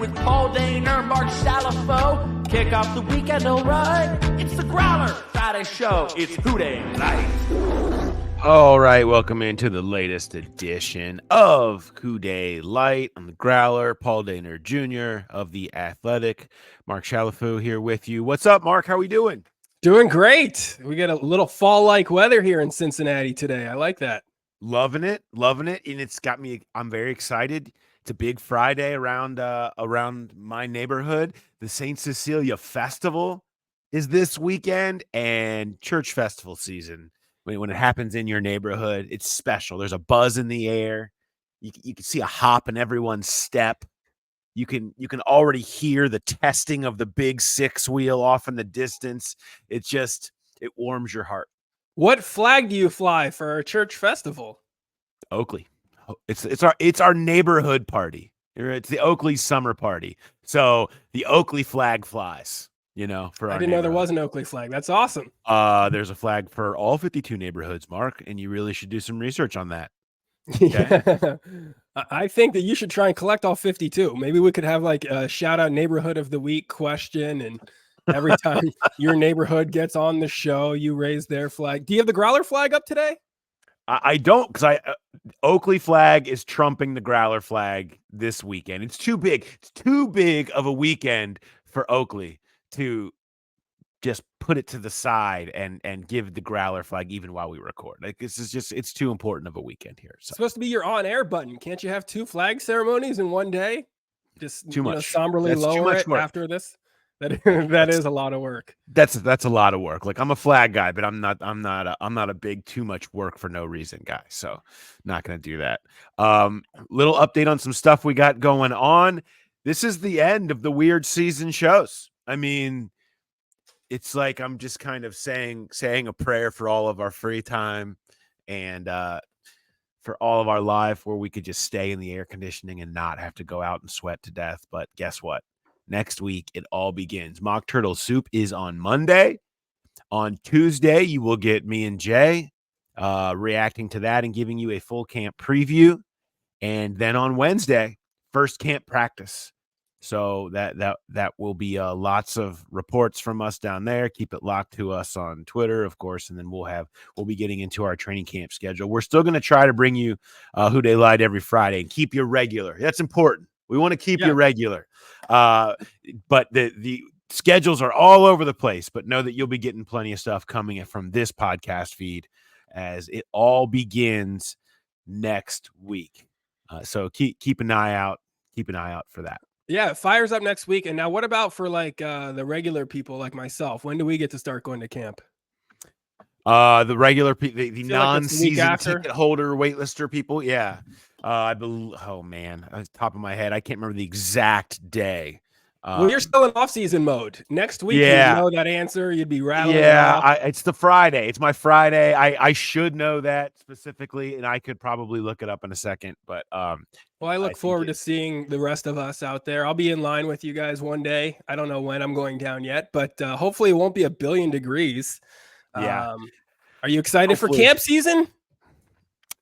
with Paul Daner, Mark Salafo. Kick off the weekend, all right. It's the Growler Friday show. It's Dey Light. All right, welcome into the latest edition of Dey Light. I'm the Growler, Paul Daner Jr. of The Athletic. Mark Salafo here with you. What's up, Mark? How we doing? Doing great. We got a little fall-like weather here in Cincinnati today. I like that. Loving it. And it's got me, I'm very excited. It's a big Friday around my neighborhood. The St. Cecilia Festival is this weekend, and church festival season. When it happens in your neighborhood, it's special. There's a buzz in the air. You can see a hop in everyone's step. You can already hear the testing of the big six wheel off in the distance. It warms your heart. What flag do you fly for our church festival? Oakley. It's our neighborhood party. It's the Oakley summer party. So the Oakley flag flies. For I didn't know there was an Oakley flag. That's awesome. There's a flag for all 52 neighborhoods, Mark, and you really should do some research on that. Okay? Yeah. I think that you should try and collect all 52. Maybe we could have like a shout out neighborhood of the week question, and every time your neighborhood gets on the show, you raise their flag. Do you have the Growler flag up today? I don't, because Oakley flag is trumping the Growler flag this weekend. It's too big. It's too big of a weekend for Oakley to just put it to the side and give the Growler flag even while we record. Like, it's too important of a weekend here. So. It's supposed to be your on-air button. Can't you have two flag ceremonies in one day? Just too much. Somberly lower it after this. That is a lot of work. That's a lot of work. Like, I'm a flag guy, but I'm not a big too much work for no reason guy. So not going to do that. Little update on some stuff we got going on. This is the end of the weird season shows. I mean, it's like I'm just kind of saying a prayer for all of our free time and for all of our life where we could just stay in the air conditioning and not have to go out and sweat to death. But guess what? Next week, it all begins. Mock Turtle Soup is on Monday. On Tuesday, you will get me and Jay reacting to that and giving you a full camp preview. And then on Wednesday, first camp practice. So that will be lots of reports from us down there. Keep it locked to us on Twitter, of course, and then we'll be getting into our training camp schedule. We're still going to try to bring you Dey Light every Friday and keep you regular. That's important. We want to keep you regular. But the schedules are all over the place. But know that you'll be getting plenty of stuff coming from this podcast feed as it all begins next week. So keep an eye out. Keep an eye out for that. Yeah, it fires up next week. And now what about for like the regular people like myself? When do we get to start going to camp? The regular people, the non-season like ticket holder, waitlister people. Yeah. I believe, oh man, on the top of my head, I can't remember the exact day. Well, you're still in off-season mode. Next week, you know that answer. You'd be rattling. Yeah, it's the Friday. It's my Friday. I should know that specifically, and I could probably look it up in a second. But well, I look forward to seeing the rest of us out there. I'll be in line with you guys one day. I don't know when I'm going down yet, but hopefully it won't be 1 billion degrees. Yeah. Are you excited for camp season?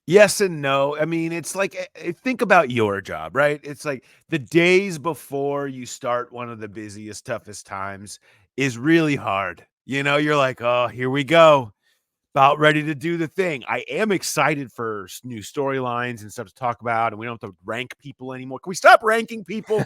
Yes and no. I mean, it's like, think about your job, right? It's like the days before you start one of the busiest, toughest times is really hard. You're like, oh, here we go. About ready to do the thing. I am excited for new storylines and stuff to talk about, and we don't have to rank people anymore. Can we stop ranking people?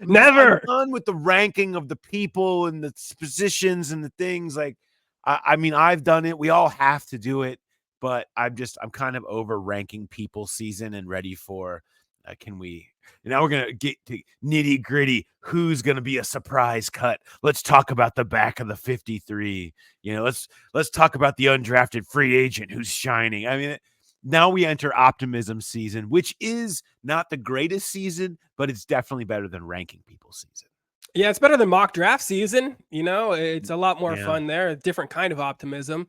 Never. I'm done with the ranking of the people and the positions and the things. Like, I mean, I've done it. We all have to do it. But I'm kind of over ranking people season and ready for, now we're going to get to nitty gritty. Who's going to be a surprise cut? Let's talk about the back of the 53. Let's talk about the undrafted free agent who's shining. I mean, now we enter optimism season, which is not the greatest season, but it's definitely better than ranking people season. Yeah, it's better than mock draft season. It's a lot more fun there. A different kind of optimism.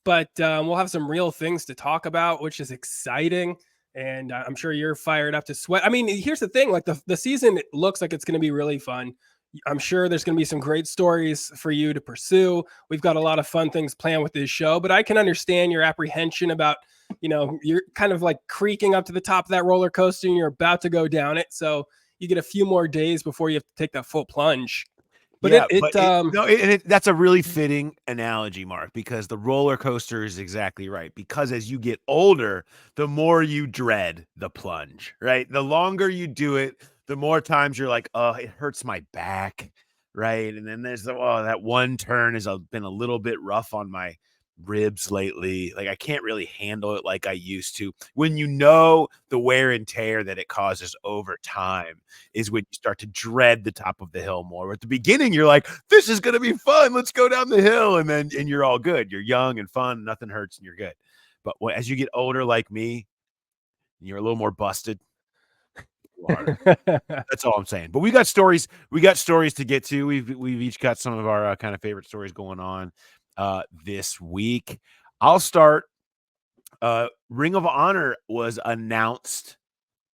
But we'll have some real things to talk about, which is exciting. And I'm sure you're fired up to sweat. I mean, here's the thing. Like the season looks like it's going to be really fun. I'm sure there's going to be some great stories for you to pursue. We've got a lot of fun things planned with this show. But I can understand your apprehension about, you're kind of like creaking up to the top of that roller coaster and you're about to go down it. So, you get a few more days before you have to take that full plunge. But that's a really fitting analogy, Mark, because the roller coaster is exactly right. Because as you get older, the more you dread the plunge, right? The longer you do it, the more times you're like, oh, it hurts my back, right? And then there's that one turn has been a little bit rough on my ribs lately. Like I can't really handle it like I used to. When you know the wear and tear that it causes over time is when you start to dread the top of the hill more. At the beginning, you're like, this is going to be fun. Let's go down the hill. And you're all good. You're young and fun. Nothing hurts and you're good. But as you get older like me, you're a little more busted. That's all I'm saying. But we got stories. We got stories to get to. We've each got some of our kind of favorite stories going on this week. I'll start. Ring of Honor was announced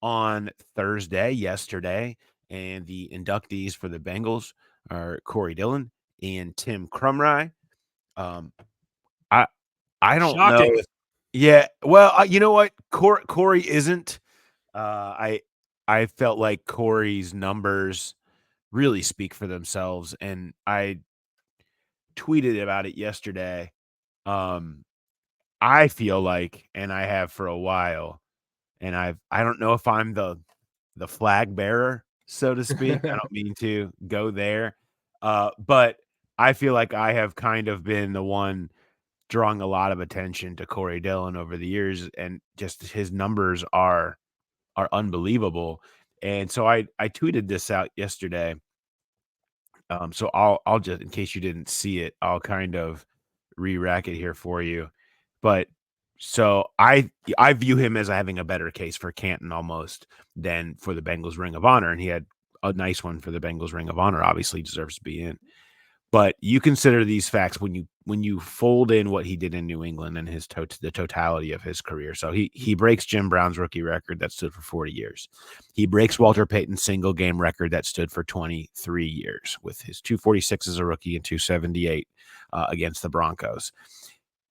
on Thursday, yesterday, and the inductees for the Bengals are Dillon and Tim Krumrie. I don't know. Yeah, well, you know what? Corey isn't. I felt like Corey's numbers really speak for themselves, and I tweeted about it yesterday. I feel like, and I have for a while, and I don't know if I'm the flag bearer, so to speak. I don't mean to go there, but I feel like I have kind of been the one drawing a lot of attention to Dillon over the years, and just his numbers are unbelievable. And so I tweeted this out yesterday. So I'll just, in case you didn't see it, I'll kind of re-rack it here for you. But so I view him as having a better case for Canton almost than for the Bengals Ring of Honor, and he had a nice one for the Bengals Ring of Honor. Obviously deserves to be in. But you consider these facts when you fold in what he did in New England and the totality of his career. So he breaks Jim Brown's rookie record that stood for 40 years. He breaks Walter Payton's single game record that stood for 23 years with his 246 as a rookie and 278 against the Broncos.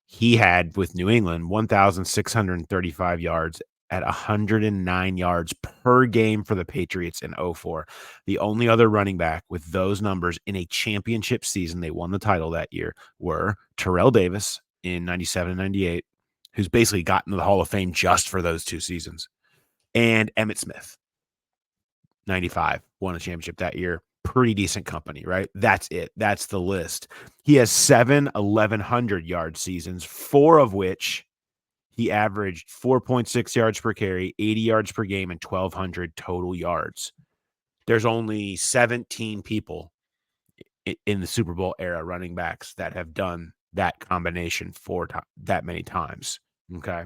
He had with New England 1,635 yards at 109 yards per game for the Patriots in 2004. The only other running back with those numbers in a championship season, they won the title that year, were Terrell Davis in 97 and 98, who's basically gotten to the Hall of Fame just for those two seasons, and Emmitt Smith, 95, won a championship that year. Pretty decent company, right? That's it. That's the list. He has 7 1,100-yard seasons, 4 of which he averaged 4.6 yards per carry, 80 yards per game, and 1,200 total yards. There's only 17 people in the Super Bowl era running backs that have done that combination that many times. Okay.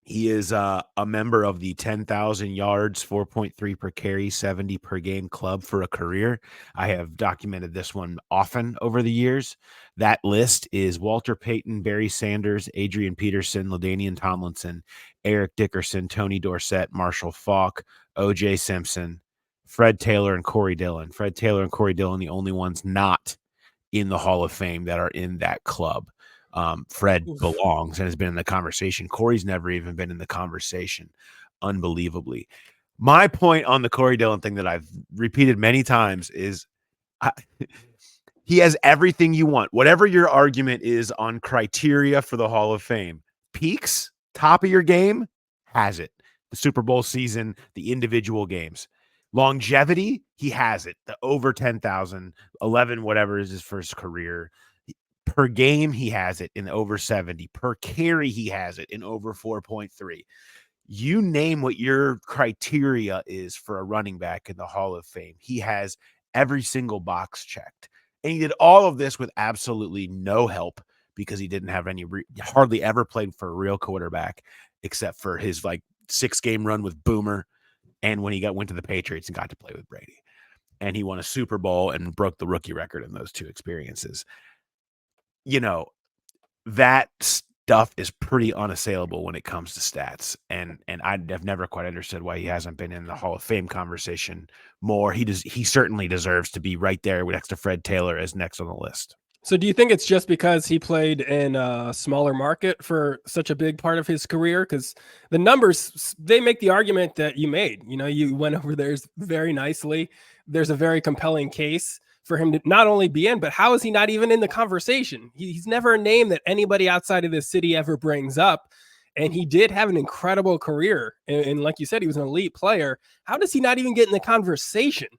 He is a member of the 10,000 yards, 4.3 per carry, 70 per game club for a career. I have documented this one often over the years. That list is Walter Payton, Barry Sanders, Adrian Peterson, LaDainian Tomlinson, Eric Dickerson, Tony Dorsett, Marshall Faulk, O.J. Simpson, Fred Taylor, and Corey Dillon. Fred Taylor and Corey Dillon, the only ones not in the Hall of Fame that are in that club. Fred belongs and has been in the conversation. Corey's never even been in the conversation, unbelievably. My point on the Corey Dillon thing that I've repeated many times is he has everything you want. Whatever your argument is on criteria for the Hall of Fame, peaks, top of your game, has it. The Super Bowl season, the individual games. Longevity, he has it. The over 10,000, 11, whatever is his first career. Per game, he has it in over 70. Per carry, he has it in over 4.3. You name what your criteria is for a running back in the Hall of Fame. He has every single box checked. And he did all of this with absolutely no help because he didn't have hardly ever played for a real quarterback except for his 6-game run with Boomer and when he went to the Patriots and got to play with Brady. And he won a Super Bowl and broke the rookie record in those two experiences. That stuff is pretty unassailable when it comes to stats. And I've never quite understood why he hasn't been in the Hall of Fame conversation more. He certainly deserves to be right there next to Fred Taylor as next on the list. So do you think it's just because he played in a smaller market for such a big part of his career? Because the numbers, they make the argument that you made. You went over theirs very nicely. There's a very compelling case for him to not only be in, but how is he not even in the conversation? He's never a name that anybody outside of this city ever brings up. And he did have an incredible career. And like you said, he was an elite player. How does he not even get in the conversation?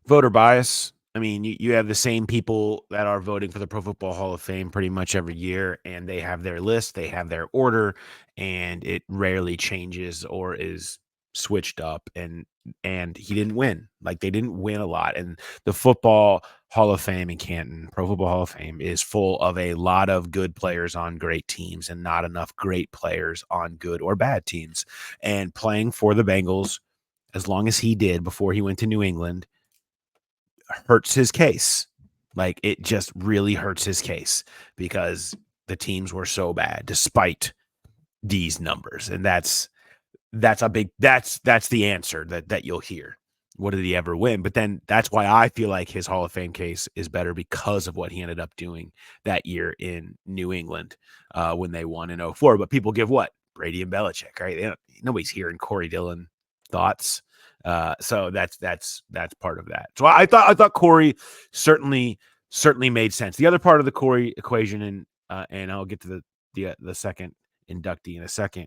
Voter bias. I mean, you have the same people that are voting for the Pro Football Hall of Fame pretty much every year, and they have their list, they have their order, and it rarely changes or is switched up. And he didn't win. Like, they didn't win a lot. And the Football Hall of Fame in Canton, Pro Football Hall of Fame, is full of a lot of good players on great teams and not enough great players on good or bad teams. And playing for the Bengals, as long as he did before he went to New England, hurts his case. Like, it just really hurts his case because the teams were so bad despite these numbers. And that's the answer that you'll hear. What did he ever win? But then that's why I feel like his Hall of Fame case is better, because of what he ended up doing that year in New England when they won in 2004. But people give what? Brady and Belichick, right? Nobody's hearing Corey Dillon thoughts. So that's part of that. So I thought Corey certainly made sense. The other part of the Corey equation, and I'll get to the second inductee in a second,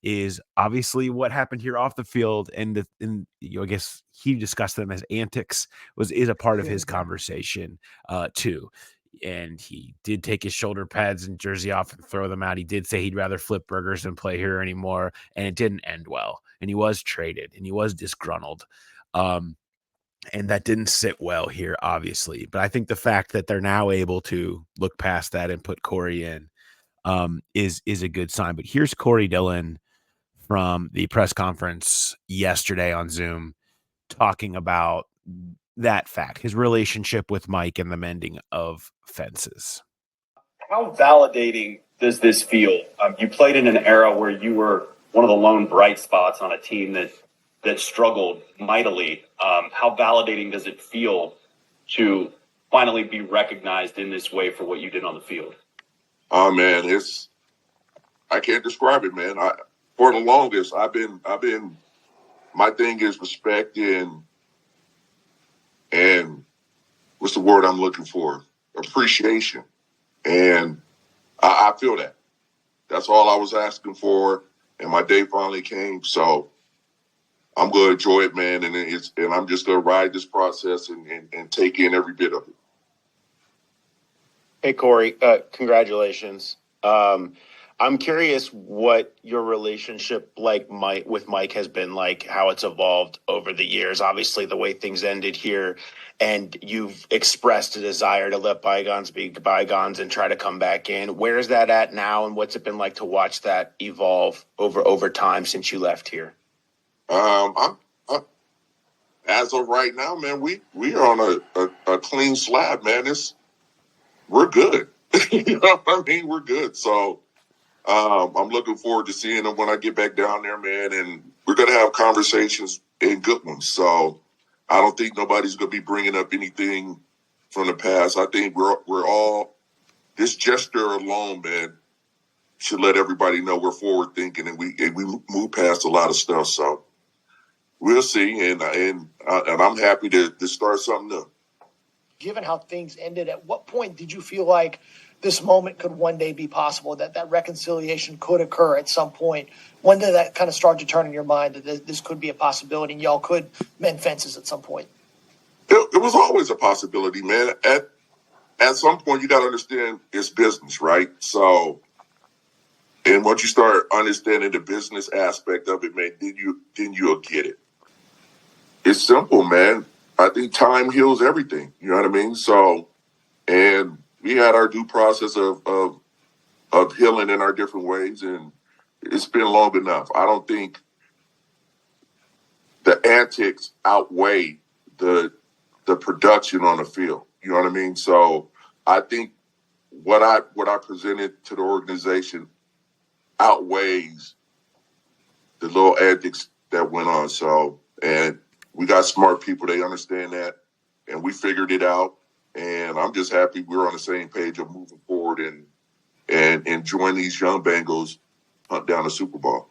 is obviously what happened here off the field, and I guess he discussed them as antics is a part of his conversation too. And he did take his shoulder pads and jersey off and throw them out. He did say he'd rather flip burgers than play here anymore, and it didn't end well. And he was traded, and he was disgruntled. And that didn't sit well here, obviously. But I think the fact that they're now able to look past that and put Corey in is a good sign. But here's Corey Dillon from the press conference yesterday on Zoom talking about that fact, his relationship with Mike and the mending of fences. How validating does this feel? You played in an era where you were one of the lone bright spots on a team that struggled mightily. How validating does it feel to finally be recognized in this way for what you did on the field? Oh man, I can't describe it, man. For the longest, I've been. My thing is respect and what's the word I'm looking for? Appreciation, and I feel that. That's all I was asking for, and my day finally came. So I'm gonna enjoy it, man, and I'm just gonna ride this process and take in every bit of it. Hey, Corey, congratulations. I'm curious what your relationship with Mike has been like, how it's evolved over the years. Obviously, the way things ended here, and you've expressed a desire to let bygones be bygones and try to come back in. Where is that at now, and what's it been like to watch that evolve over time since you left here? As of right now, man, we are on a clean slab, man. We're good. You know what I mean? We're good. So I'm looking forward to seeing them when I get back down there, man. And we're going to have conversations and good ones. So I don't think nobody's going to be bringing up anything from the past. I think we're all, this gesture alone, man, should let everybody know we're forward thinking and we move past a lot of stuff. So we'll see. And I'm happy to start something new. Given how things ended, at what point did you feel like this moment could one day be possible, that reconciliation could occur at some point? When did that kind of start to turn in your mind that this could be a possibility and y'all could mend fences at some point? It was always a possibility, man. At some point, you got to understand it's business, right? So, and once you start understanding the business aspect of it, man, then you'll get it. It's simple, man. I think time heals everything. You know what I mean? So, and we had our due process of healing in our different ways, and it's been long enough. I don't think the antics outweigh the production on the field. You know what I mean? So I think what I presented to the organization outweighs the little antics that went on. So, and we got smart people. They understand that. And we figured it out. And I'm just happy we're on the same page of moving forward and enjoying these young Bengals hunt down a Super Bowl.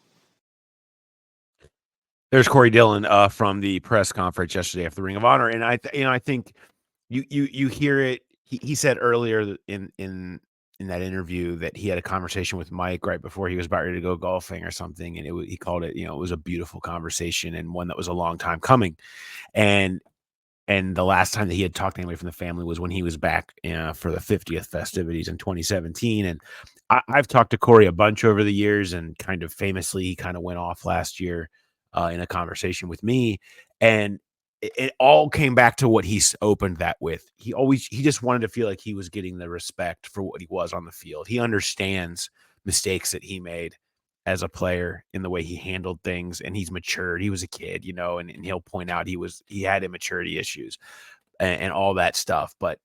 There's Corey Dillon from the press conference yesterday after the Ring of Honor, and I think you hear it. He said earlier in that interview that he had a conversation with Mike right before he was about ready to go golfing or something, and he called it, it was a beautiful conversation and one that was a long time coming, and the last time that he had talked to anybody from the family was when he was back for the 50th festivities in 2017, and I've talked to Corey a bunch over the years, and kind of famously he kind of went off last year in a conversation with me, and it all came back to what he opened that with. He just wanted to feel like he was getting the respect for what he was on the field. He understands mistakes that he made as a player in the way he handled things, and he's matured. He was a kid, and he'll point out he had immaturity issues and all that stuff, but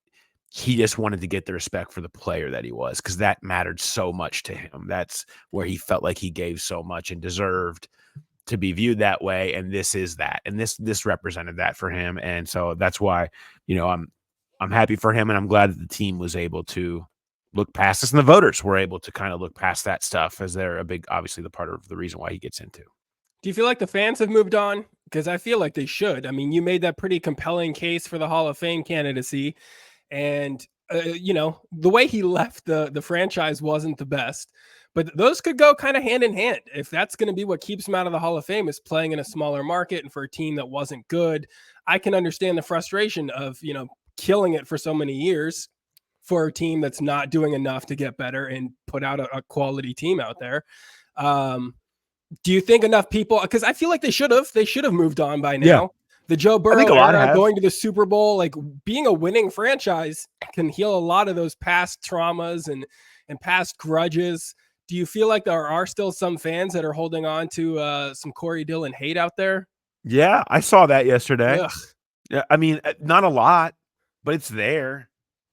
he just wanted to get the respect for the player that he was, because that mattered so much to him. That's where he felt like he gave so much and deserved to be viewed that way, and this is that, and this represented that for him, and so that's why I'm happy for him, and I'm glad that the team was able to look past this, and the voters were able to kind of look past that stuff, as they're obviously the part of the reason why he gets into. Do you feel like the fans have moved on? Because I feel like they should. I mean, you made that pretty compelling case for the Hall of Fame candidacy, and the way he left the franchise wasn't the best. But those could go kind of hand in hand. If that's going to be what keeps him out of the Hall of Fame, is playing in a smaller market and for a team that wasn't good. I can understand the frustration of, killing it for so many years for a team that's not doing enough to get better and put out a quality team out there. Do you think enough people, because I feel like they should have moved on by now. Yeah. The Joe Burrow era, going to the Super Bowl, like being a winning franchise can heal a lot of those past traumas and past grudges. Do you feel like there are still some fans that are holding on to some Corey Dillon hate out there? Yeah, I saw that yesterday. Ugh. Yeah, I mean, not a lot, but it's there.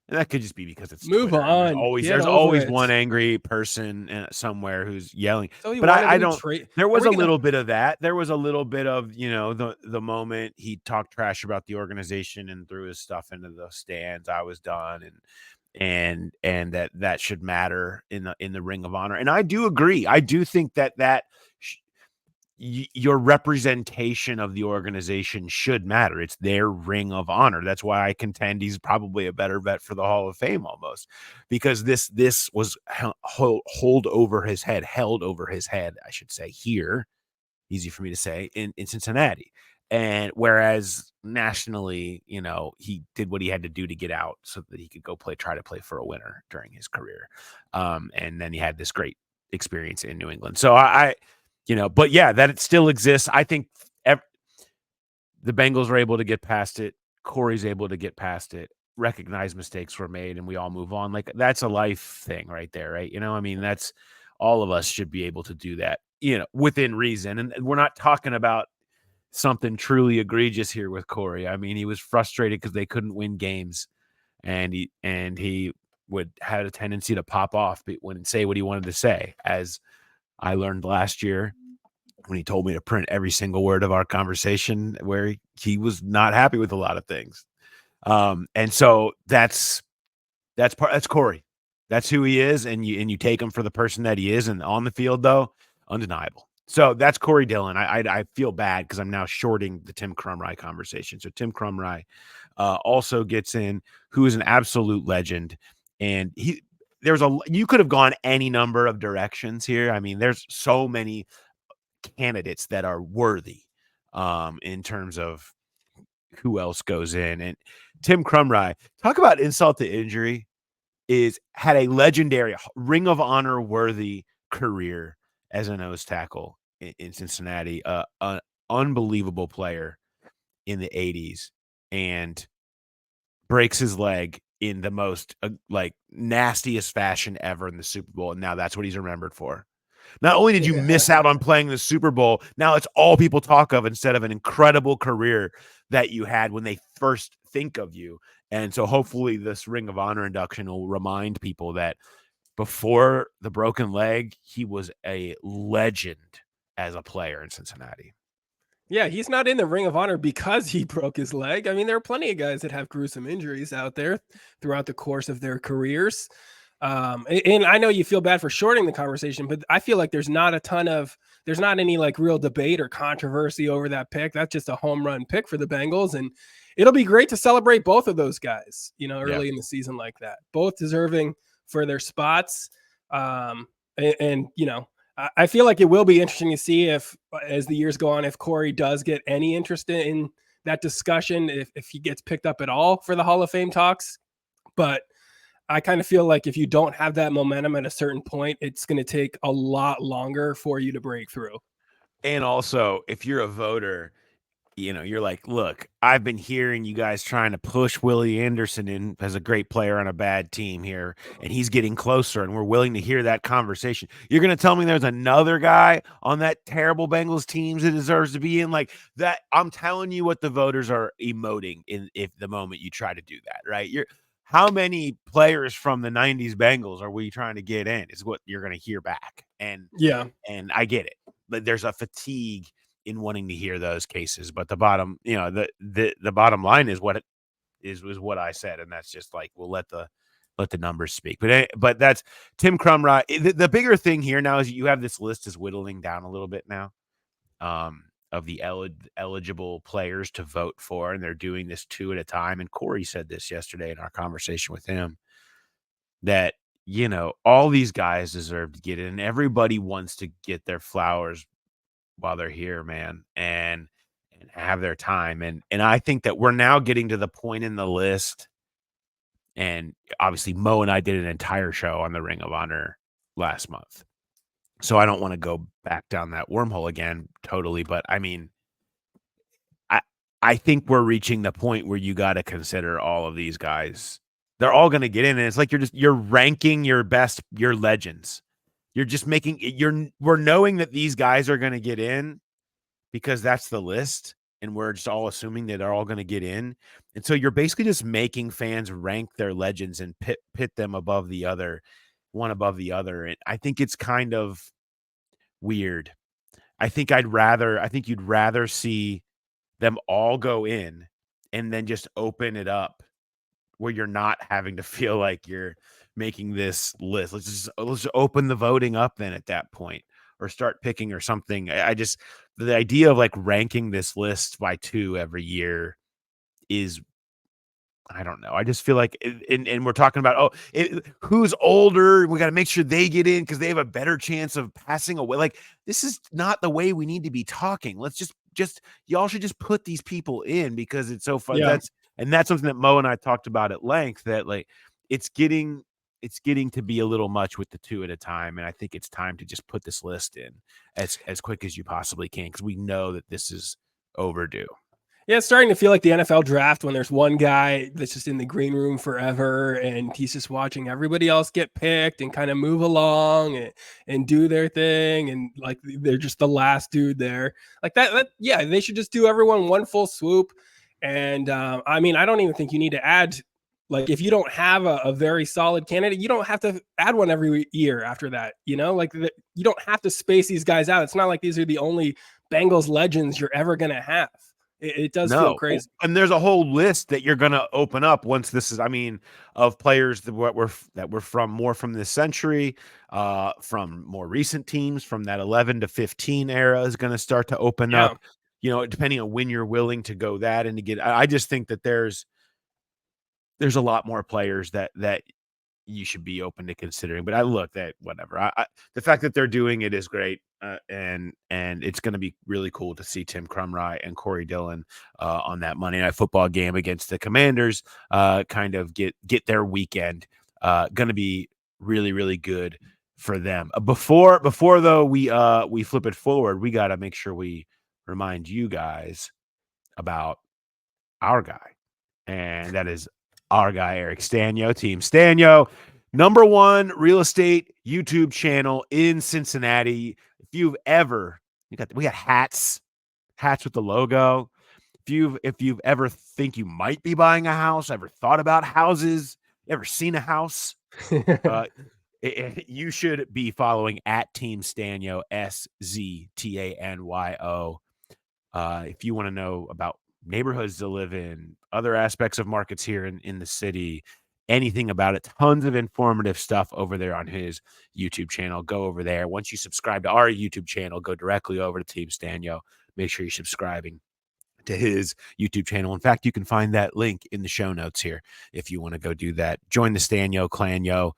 And that could just be because it's move Twitter. on. There's always one angry person somewhere who's yelling. So but I don't. There was a little bit of that. There was a little bit of the moment he talked trash about the organization and threw his stuff into the stands. I was done, and that should matter in the Ring of Honor. And I do agree. I do think that your representation of the organization should matter. It's their Ring of Honor. That's why I contend he's probably a better bet for the Hall of Fame, almost, because this was held over his head, I should say, here, easy for me to say, in Cincinnati. And whereas nationally, he did what he had to do to get out so that he could go try to play for a winner during his career. And then he had this great experience in New England. So but yeah, that it still exists. I think the Bengals are able to get past it. Corey's able to get past it, recognize mistakes were made, and we all move on. Like, that's a life thing right there, right? That's all of us should be able to do that, within reason. And we're not talking about something truly egregious here with Corey. I mean, he was frustrated because they couldn't win games, and he would have a tendency to pop off, but wouldn't say what he wanted to say, as I learned last year when he told me to print every single word of our conversation, where he was not happy with a lot of things. And so that's Corey. That's who he is. And you take him for the person that he is. And on the field, though, undeniable. So that's Corey Dillon. I feel bad because I'm now shorting the Tim Krumrie conversation. So Tim Krumrie also gets in, who is an absolute legend. And you could have gone any number of directions here. I mean, there's so many candidates that are worthy in terms of who else goes in. And Tim Krumrie, talk about insult to injury, had a legendary Ring of Honor worthy career as a nose tackle in Cincinnati, an unbelievable player in the 80s, and breaks his leg in the most nastiest fashion ever in the Super Bowl. And now that's what he's remembered for. Not only did you miss out on playing the Super Bowl, now it's all people talk of instead of an incredible career that you had when they first think of you. And so hopefully this Ring of Honor induction will remind people that before the broken leg, he was a legend as a player in Cincinnati. Yeah, he's not in the Ring of Honor because he broke his leg. I mean, there are plenty of guys that have gruesome injuries out there throughout the course of their careers. And I know you feel bad for shorting the conversation, but I feel like there's not any like real debate or controversy over that pick. That's just a home run pick for the Bengals. And it'll be great to celebrate both of those guys, early in the season like that. Both deserving for their spots. And I feel like it will be interesting to see if, as the years go on, if Corey does get any interest in that discussion, if he gets picked up at all for the Hall of Fame talks. But I kind of feel like if you don't have that momentum at a certain point, it's going to take a lot longer for you to break through. And also, if you're a voter, you're like, look, I've been hearing you guys trying to push Willie Anderson in as a great player on a bad team here, and he's getting closer, and we're willing to hear that conversation. You're going to tell me there's another guy on that terrible Bengals team that deserves to be in like that? I'm telling you what the voters are emoting in if the moment you try to do that, right? How many players from the 90s Bengals are we trying to get in is what you're going to hear back. And I get it, but there's a fatigue in wanting to hear those cases, but the bottom, the bottom line is what it is, was what I said. And that's just like, we'll let the numbers speak. But that's Tim Krumrie. The bigger thing here now is you have this list is whittling down a little bit now, of the eligible players to vote for, and they're doing this 2 at a time. And Corey said this yesterday in our conversation with him, that, all these guys deserve to get in, and everybody wants to get their flowers while they're here, man, and have their time. And I think that we're now getting to the point in the list, and obviously Mo and I did an entire show on the Ring of Honor last month, so I don't want to go back down that wormhole again totally. But I mean, I think we're reaching the point where you got to consider all of these guys. They're all going to get in, and it's like you're ranking your legends. You're just we're knowing that these guys are going to get in because that's the list, and we're just all assuming that they're all going to get in. And so you're basically just making fans rank their legends and pit them above the other, one above the other. And I think it's kind of weird. I think you'd rather see them all go in and then just open it up where you're not having to feel like you're making this list. Let's just open the voting up then at that point, or start picking or something. The idea of like ranking this list by 2 every year is, I don't know. I just feel like, and we're talking about, who's older. We got to make sure they get in because they have a better chance of passing away. Like, this is not the way we need to be talking. Let's just y'all should just put these people in because it's so fun. Yeah. That's something that Mo and I talked about at length, that like it's getting to be a little much with the 2 at a time. And I think it's time to just put this list in as quick as you possibly can, because we know that this is overdue. Yeah, it's starting to feel like the NFL draft when there's one guy that's just in the green room forever and he's just watching everybody else get picked and kind of move along and do their thing. And like, they're just the last dude there like that. Yeah, they should just do everyone one full swoop. And I mean, I don't even think you need to add, like, if you don't have a very solid candidate, you don't have to add one every year after that, like you don't have to space these guys out. It's not like these are the only Bengals legends you're ever going to have. It does feel crazy. And there's a whole list that you're going to open up once this is, of players that were from this century, from more recent teams, from that 11 to 15 era is going to start to open up, depending on when you're willing to go that and to get, I just think that there's a lot more players that you should be open to considering. But I look at whatever. The fact that they're doing it is great, and it's going to be really cool to see Tim Krumrie and Corey Dillon on that Monday Night Football game against the Commanders. Kind of get their weekend. Going to be really, really good for them. Before though we flip it forward, we got to make sure we remind you guys about our guy, and that is our guy, Eric Stanyo, Team Stanyo, #1 real estate YouTube channel in Cincinnati. If you've ever, we got hats with the logo. If you've ever think you might be buying a house, ever thought about houses, ever seen a house, you should be following at Team Stanyo, SZTANYO. If you want to know about neighborhoods to live in, other aspects of markets here in the city, anything about it, tons of informative stuff over there on his YouTube channel. Go over there. Once you subscribe to our YouTube channel, go directly over to Team Stanyo. Make sure you're subscribing to his YouTube channel. In fact, you can find that link in the show notes here if you want to go do that. Join the Stanyo clan, yo.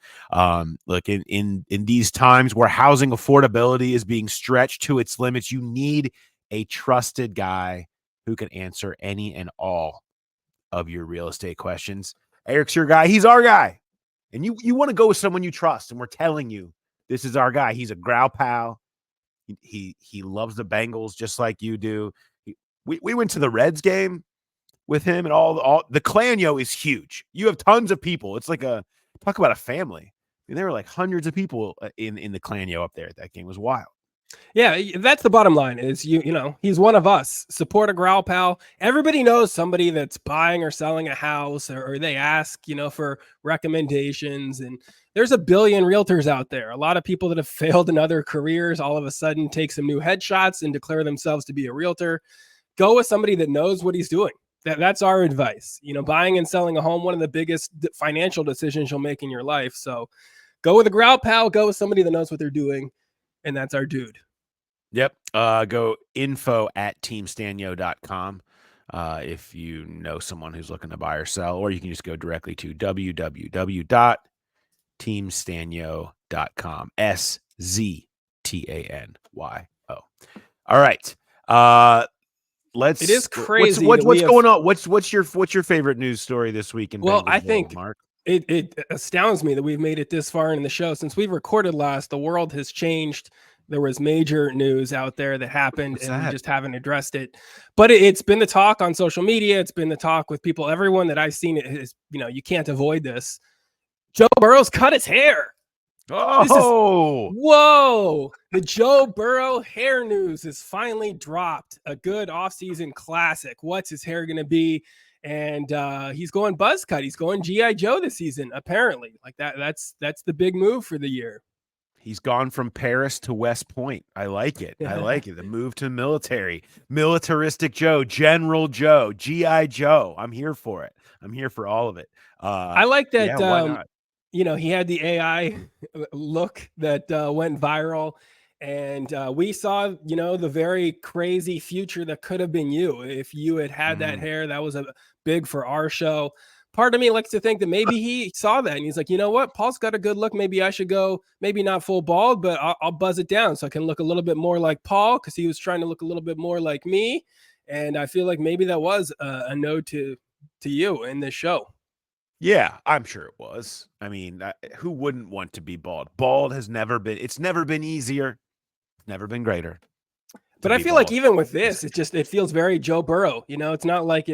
Look, in these times where housing affordability is being stretched to its limits, you need a trusted guy who can answer any and all of your real estate questions. Eric's your guy. He's our guy. And you want to go with someone you trust. And we're telling you, this is our guy. He's a growl pal. He loves the Bengals just like you do. We went to the Reds game with him, and all the clan yo is huge. You have tons of people. It's like talk about a family. I mean, there were like hundreds of people in the clan yo up there. That game was wild. Yeah, that's the bottom line is you know, he's one of us. Support a growl pal. Everybody knows somebody that's buying or selling a house, or they ask, you know, for recommendations. And there's a billion realtors out there. A lot of people that have failed in other careers all of a sudden take some new headshots and declare themselves to be a realtor. Go with somebody that knows what he's doing. That's our advice. You know, buying and selling a home, one of the biggest financial decisions you'll make in your life. So go with a growl pal, go with somebody that knows what they're doing. And that's our dude. Yep. Go info@teamstanyo.com if you know someone who's looking to buy or sell, or you can just go directly to www.teamstanyo.com. SZTANYO. All right. It is crazy. What's going on? What's your favorite news story this week in Well, Bengals I think Mark? It astounds me that we've made it this far in the show. Since we've recorded last, the world has changed. There was major news out there that happened, and we just haven't addressed it. But it's been the talk on social media. It's been the talk with people. Everyone that I've seen it is, you know, you can't avoid this. Joe Burrow's cut his hair. Whoa! The Joe Burrow hair news is finally dropped. A good offseason classic. What's his hair going to be? And he's going buzz cut. He's going G.I. Joe this season, apparently. Like that's the big move for the year. He's gone from Paris to West Point. I like it. I like it. The move to military. Militaristic Joe, General Joe, G.I. Joe. I'm here for it. I'm here for all of it. I like that. Yeah, why not? You know, he had the AI look that went viral. And we saw, you know, the very crazy future that could have been you. If you had that hair, that was a big for our show. Part of me likes to think that maybe he saw that and he's like, you know what? Paul's got a good look. Maybe I should go, maybe not full bald, but I'll buzz it down so I can look a little bit more like Paul, because he was trying to look a little bit more like me. And I feel like maybe that was a nod to you in this show. Yeah, I'm sure it was. I mean, who wouldn't want to be bald? Bald has never been, it's never been easier. Never been greater. But I feel like even with this, it feels very Joe Burrow. You know, it's not like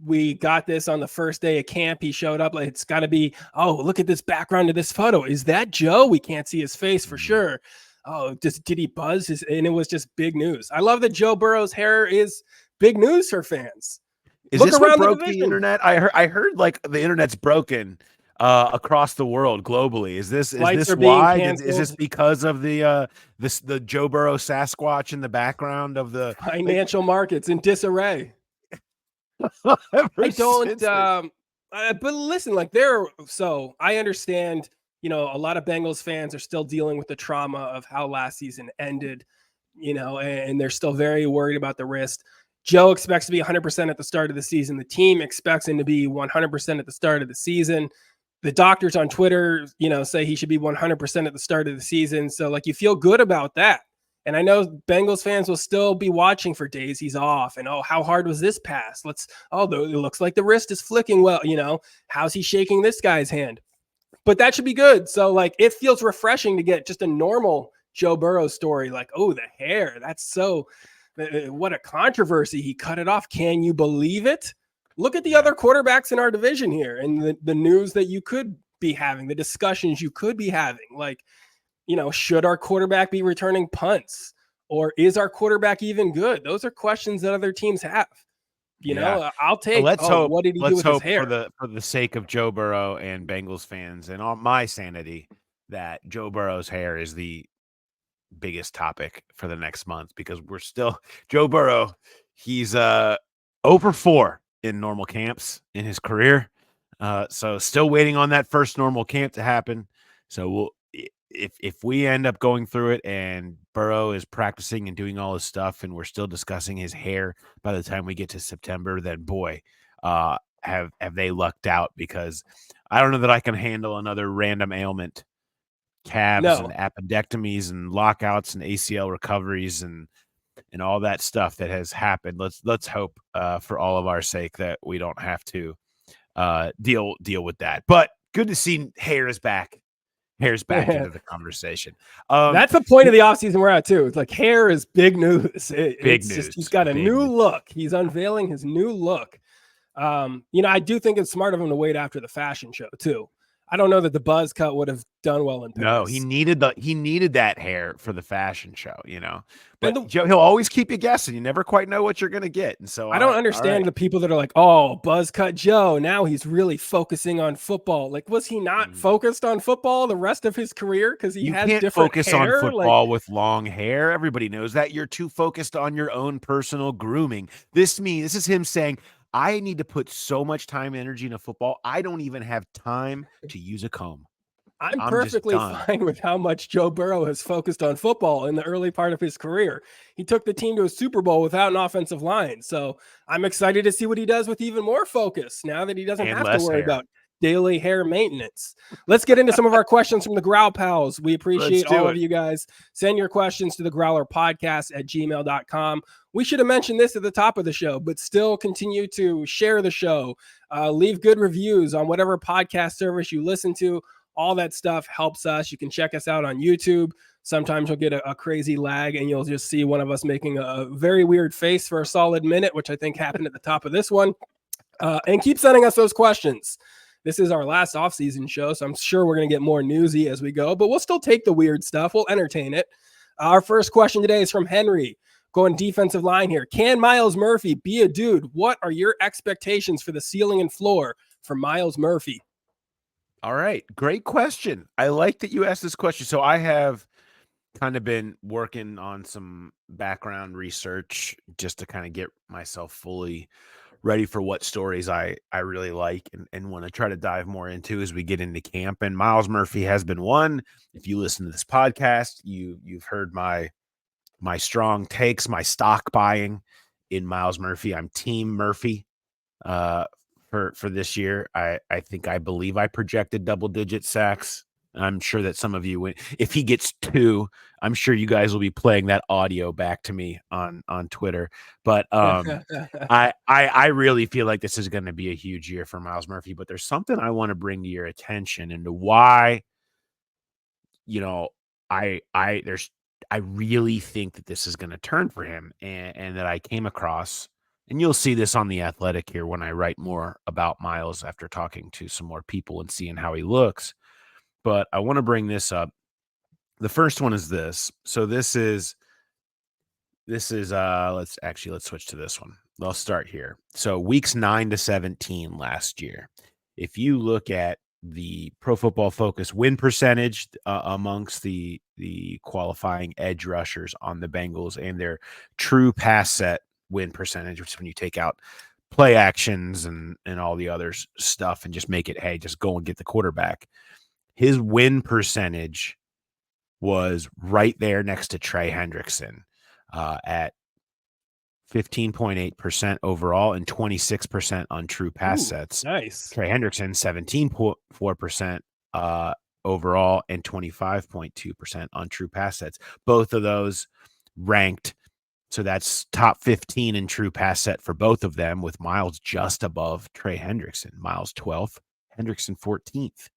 we got this on the first day of camp. He showed up. Like, it's got to be, oh, look at this background of this photo. Is that Joe? We can't see his face for sure. Oh, did he buzz? And it was just big news. I love that Joe Burrow's hair is big news for fans. Is this what broke the internet? I heard like the internet's broken across the world globally. Is this why? Is this because of the Joe Burrow Sasquatch in the background of the financial markets in disarray? I don't. But listen, like so I understand. You know, a lot of Bengals fans are still dealing with the trauma of how last season ended. You know, and they're still very worried about the wrist. Joe expects to be 100% at the start of the season. The team expects him to be 100% at the start of the season. The doctors on Twitter, you know, say he should be 100% at the start of the season. So, like, you feel good about that. And I know Bengals fans will still be watching for days he's off. And, oh, how hard was this pass? It looks like the wrist is flicking well. You know, how's he shaking this guy's hand? But that should be good. So, like, it feels refreshing to get just a normal Joe Burrow story. Like, oh, the hair, that's so... What a controversy. He cut it off. Can you believe it? Look at the other quarterbacks in our division here and the news that you could be having, the discussions you could be having. Like, you know, should our quarterback be returning punts, or is our quarterback even good? Those are questions that other teams have. You know, I'll take. Let's hope. What did he do with his hair? For the sake of Joe Burrow and Bengals fans and all my sanity, that Joe Burrow's hair is the biggest topic for the next month, because we're still Joe Burrow. He's 0 for 4 in normal camps in his career. So still waiting on that first normal camp to happen. So if we end up going through it and Burrow is practicing and doing all his stuff and we're still discussing his hair by the time we get to September, then boy, have they lucked out, because I don't know that I can handle another random ailment, calves and appendectomies and lockouts and ACL recoveries and all that stuff that has happened. Let's hope for all of our sake that we don't have to deal with that. But good to see hair is back. Hair's back into the conversation. That's the point of the offseason we're at, too. It's like hair is big news. Big news. He's got a new look. He's unveiling his new look. I do think it's smart of him to wait after the fashion show, too. I don't know that the buzz cut would have done well in Paris. No, he needed that hair for the fashion show, But he'll always keep you guessing. You never quite know what you're going to get. And so I don't understand the people that are like, "Oh, buzz cut Joe, now he's really focusing on football." Like, was he not focused on football the rest of his career because he has different focus hair? on football with long hair. Everybody knows that. You're too focused on your own personal grooming. This is him saying, I need to put so much time and energy into football. I don't even have time to use a comb. I'm perfectly fine with how much Joe Burrow has focused on football in the early part of his career. He took the team to a Super Bowl without an offensive line. So I'm excited to see what he does with even more focus now that he doesn't have to worry about daily hair maintenance. Let's get into some of our questions from the Growl Pals. We appreciate all of you guys. Send your questions to the growlerpodcast@gmail.com. We should have mentioned this at the top of the show, but still continue to share the show. Leave good reviews on whatever podcast service you listen to. All that stuff helps us. You can check us out on YouTube. Sometimes you'll get a crazy lag and you'll just see one of us making a very weird face for a solid minute, which I think happened at the top of this one. And keep sending us those questions. This is our last offseason show, so I'm sure we're going to get more newsy as we go, but we'll still take the weird stuff. We'll entertain it. Our first question today is from Henry, going defensive line here. Can Myles Murphy be a dude? What are your expectations for the ceiling and floor for Myles Murphy? All right. Great question. I like that you asked this question. So I have kind of been working on some background research just to kind of get myself fully ready for what stories I really like and want to try to dive more into as we get into camp. And Myles Murphy has been one. If you listen to this podcast, you've heard my strong takes, my stock buying in Myles Murphy. I'm Team Murphy. For this year, I believe I projected double-digit sacks. I'm sure that some of you, if he gets 2, I'm sure you guys will be playing that audio back to me on Twitter. But I really feel like this is going to be a huge year for Myles Murphy. But there's something I want to bring to your attention into why, I really think that this is going to turn for him, and that I came across. And you'll see this on The Athletic here when I write more about Myles after talking to some more people and seeing how he looks. But I want to bring this up. The first one is this. So this is let's switch to this one. I'll start here. So weeks 9 to 17 last year. If you look at the Pro Football Focus win percentage amongst the qualifying edge rushers on the Bengals and their true pass set win percentage, which is when you take out play actions and all the other stuff and just make it, hey, just go and get the quarterback. His win percentage was right there next to Trey Hendrickson at 15.8% overall and 26% on true pass sets. Nice. Trey Hendrickson, 17.4% overall and 25.2% on true pass sets. Both of those ranked. So that's top 15 in true pass set for both of them, with Myles just above Trey Hendrickson. Myles 12th, Hendrickson 14th.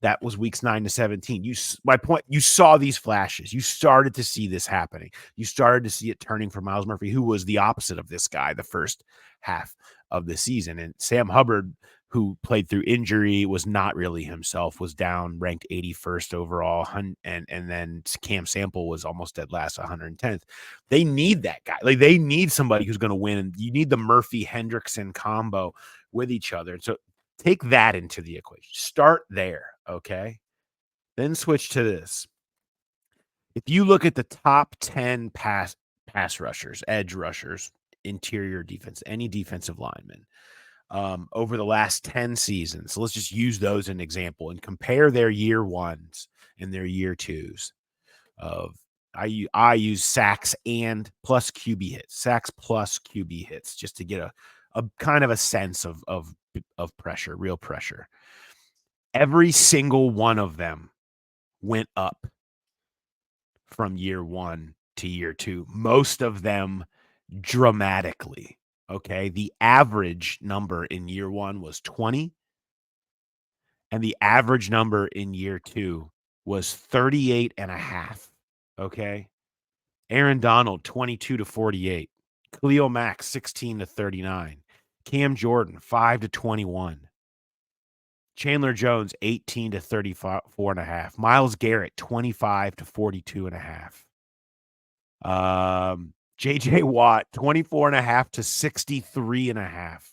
That was weeks 9 to 17. My point, you saw these flashes. You started to see this happening. You started to see it turning for Myles Murphy, who was the opposite of this guy the first half of the season. And Sam Hubbard, who played through injury, was not really himself, was down, ranked 81st overall, and then Cam Sample was almost dead last, 110th. They need that guy. Like, they need somebody who's going to win. And you need the Murphy-Hendrickson combo with each other. And so take that into the equation. Start there, okay? Then switch to this. If you look at the top 10 pass rushers, edge rushers interior defense, any defensive lineman, over the last 10 seasons. So let's just use those as an example and compare their year ones and their year twos of I use sacks and plus QB hits, sacks plus QB hits, just to get a kind of a sense of pressure, real pressure. Every single one of them went up from year one to year two, most of them dramatically. Okay. The average number in year one was 20, and the average number in year two was 38 and a half. Okay. Aaron Donald, 22 to 48. Khalil Mack, 16 to 39. Cam Jordan, 5 to 21. Chandler Jones, 18 to 34 and a half. Myles Garrett, 25 to 42 and a half. JJ Watt, 24 and a half to 63 and a half.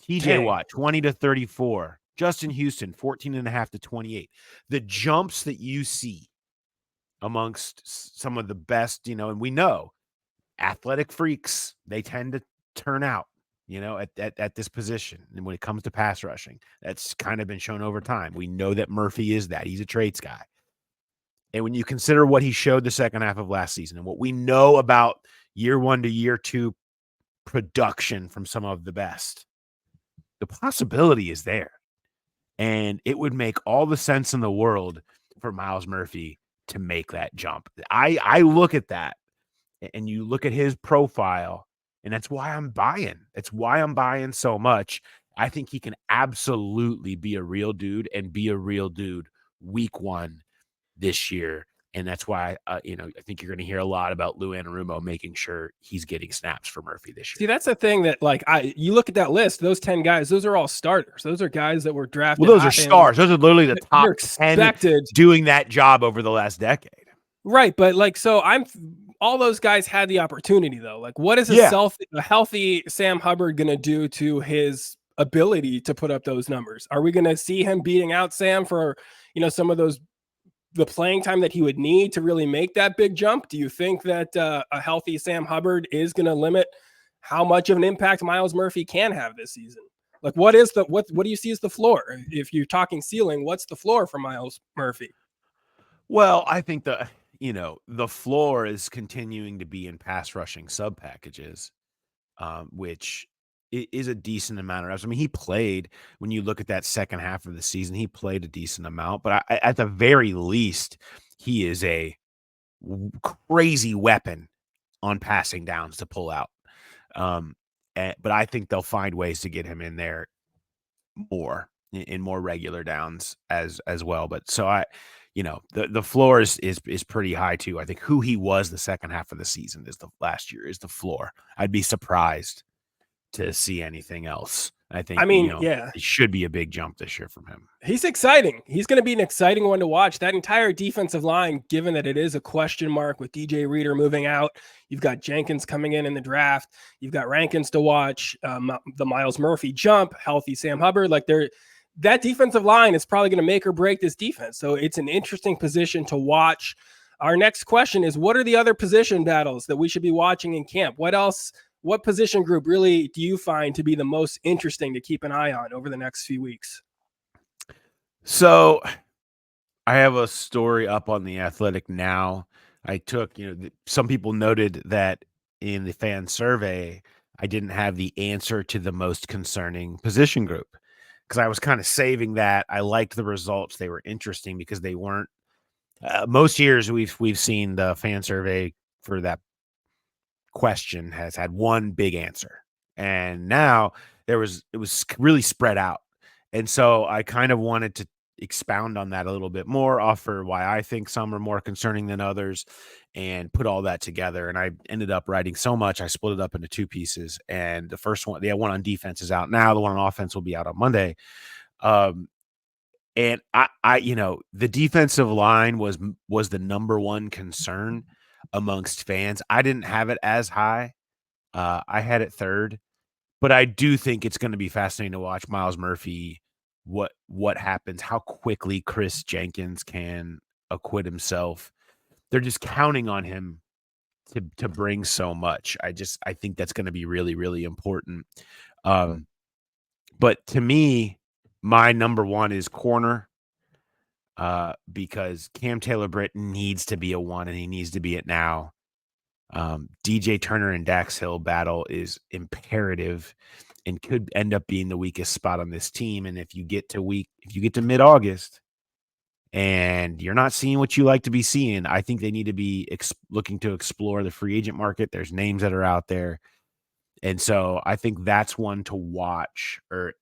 TJ Watt, 20 to 34. Justin Houston, 14 and a half to 28. The jumps that you see amongst some of the best, and we know athletic freaks, they tend to turn out, at this position. And when it comes to pass rushing, that's kind of been shown over time. We know that Murphy is that. He's a traits guy. And when you consider what he showed the second half of last season and what we know about year one to year two production from some of the best, the possibility is there. And it would make all the sense in the world for Myles Murphy to make that jump. I look at that, and you look at his profile, and that's why I'm buying. It's why I'm buying so much. I think he can absolutely be a real dude and be a real dude week one this year. And that's why, I think you're going to hear a lot about Lou Anarumo making sure he's getting snaps for Murphy this year. See, that's the thing that, you look at that list, those 10 guys, those are all starters. Those are guys that were drafted. Well, those are stars. Those are literally the top 10 doing that job over the last decade. Right. But all those guys had the opportunity, though. What is a healthy Sam Hubbard going to do to his ability to put up those numbers? Are we going to see him beating out Sam for, some of the playing time that he would need to really make that big jump? Do you think that a healthy Sam Hubbard is going to limit how much of an impact Myles Murphy can have this season? What do you see as the floor? If you're talking ceiling, what's the floor for Myles Murphy? Well, I think the floor is continuing to be in pass rushing sub packages, which is a decent amount of reps. I mean, he played, when you look at that second half of the season, he played a decent amount, but at the very least, he is a crazy weapon on passing downs to pull out. But I think they'll find ways to get him in there more in more regular downs as well. But so the floor is pretty high too. I think who he was the second half of the season last year is the floor. I'd be surprised to see anything else. I think, it should be a big jump this year from him. He's exciting. He's going to be an exciting one to watch. That entire defensive line, given that it is a question mark with DJ Reader moving out, you've got Jenkins coming in the draft. You've got Rankins to watch, the Myles Murphy jump, healthy Sam Hubbard. That defensive line is probably going to make or break this defense. So it's an interesting position to watch. Our next question is, what are the other position battles that we should be watching in camp? What position group really do you find to be the most interesting to keep an eye on over the next few weeks? So I have a story up on The Athletic now. I took, some people noted that in the fan survey, I didn't have the answer to the most concerning position group because I was kind of saving that. I liked the results. They were interesting because they weren't most years we've seen the fan survey for that question has had one big answer, and now it was really spread out. And so I kind of wanted to expound on that a little bit more, offer why I think some are more concerning than others, and put all that together. And I ended up writing so much, I split it up into two pieces. And the first one, the one on defense is out now. The one on offense will be out on Monday. And I the defensive line was the number one concern amongst fans. I didn't have it as high. I had it third, but I do think it's going to be fascinating to watch Myles Murphy, what happens, how quickly Chris Jenkins can acquit himself. They're just counting on him to bring so much. I think that's going to be really, really important. But to me, my number one is corner, because Cam Taylor-Britt needs to be a one, and he needs to be it now. DJ Turner and Dax Hill battle is imperative and could end up being the weakest spot on this team. And if you get to mid-August and you're not seeing what you like to be seeing, I think they need to be looking to explore the free agent market. There's names that are out there. And so I think that's one to watch, or,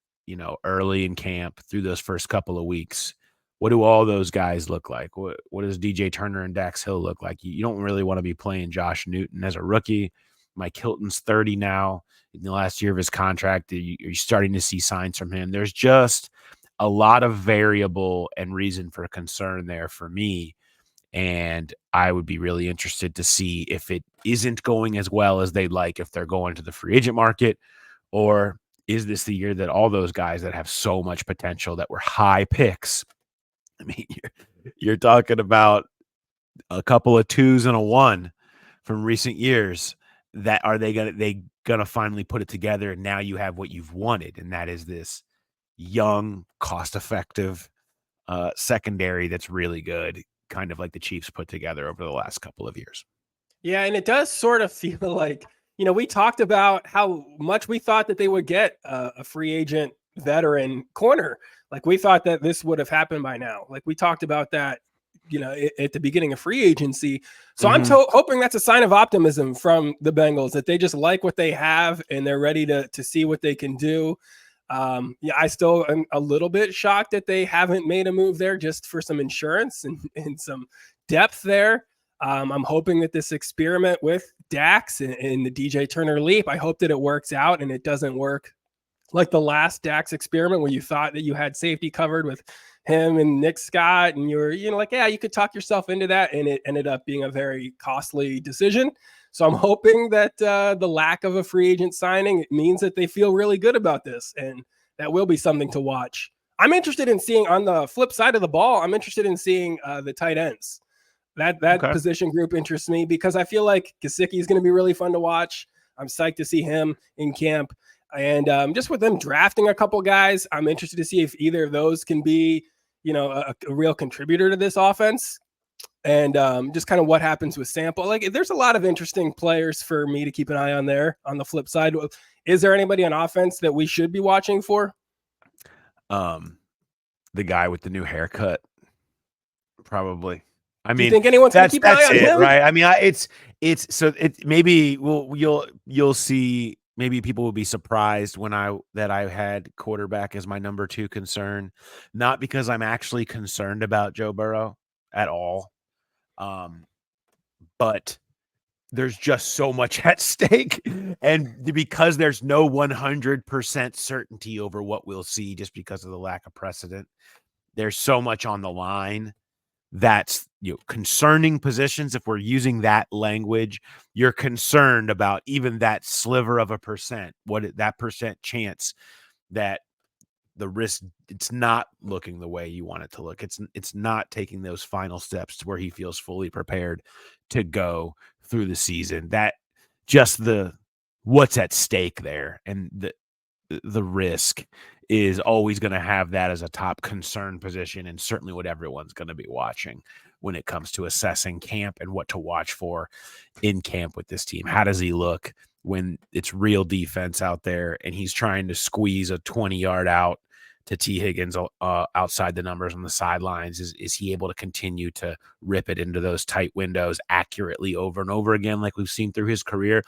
early in camp through those first couple of weeks. What do all those guys look like? What does DJ Turner and Dax Hill look like? You don't really want to be playing Josh Newton as a rookie. Mike Hilton's 30 now. In the last year of his contract, you're starting to see signs from him. There's just a lot of variable and reason for concern there for me. And I would be really interested to see if it isn't going as well as they'd like, if they're going to the free agent market, or is this the year that all those guys that have so much potential that were high picks? I mean, you're talking about a couple of 2s and a 1 from recent years. That are they gonna finally put it together, and now you have what you've wanted, and that is this young, cost-effective secondary that's really good, kind of like the Chiefs put together over the last couple of years. Yeah, and it does sort of feel like, we talked about how much we thought that they would get a free agent veteran corner. Like, we thought that this would have happened by now. Like, we talked about that, at the beginning of free agency. So I'm hoping that's a sign of optimism from the Bengals, that they just like what they have and they're ready to see what they can do. I still am a little bit shocked that they haven't made a move there just for some insurance and some depth there. I'm hoping that this experiment with Dax and the DJ Turner leap, I hope that it works out and it doesn't work like the last Dax experiment where you thought that you had safety covered with him and Nick Scott, and you're, like, yeah, you could talk yourself into that, and it ended up being a very costly decision. So I'm hoping that the lack of a free agent signing means that they feel really good about this, and that will be something to watch. I'm interested in seeing, on the flip side of the ball, I'm interested in seeing the tight ends. That position group interests me because I feel like Gesicki is going to be really fun to watch. I'm psyched to see him in camp. And just with them drafting a couple guys, I'm interested to see if either of those can be, a real contributor to this offense. And just kind of what happens with Sample. Like, there's a lot of interesting players for me to keep an eye on there. On the flip side, is there anybody on offense that we should be watching for? The guy with the new haircut, probably. I mean, do you think anyone's going to keep an eye on him? Right? I mean, maybe you'll see. Maybe people will be surprised that I had quarterback as my number 2 concern, not because I'm actually concerned about Joe Burrow at all, but there's just so much at stake, and because there's no 100% certainty over what we'll see just because of the lack of precedent. There's so much on the line. That's concerning positions. If we're using that language, you're concerned about even that sliver of a percent, that percent chance that the risk, it's not looking the way you want it to look. It's not taking those final steps to where he feels fully prepared to go through the season. That just what's at stake there, and the risk is always going to have that as a top concern position, and certainly what everyone's going to be watching when it comes to assessing camp and what to watch for in camp with this team. How does he look when it's real defense out there and he's trying to squeeze a 20-yard out to T. Higgins outside the numbers on the sidelines? Is he able to continue to rip it into those tight windows accurately over and over again like we've seen through his career?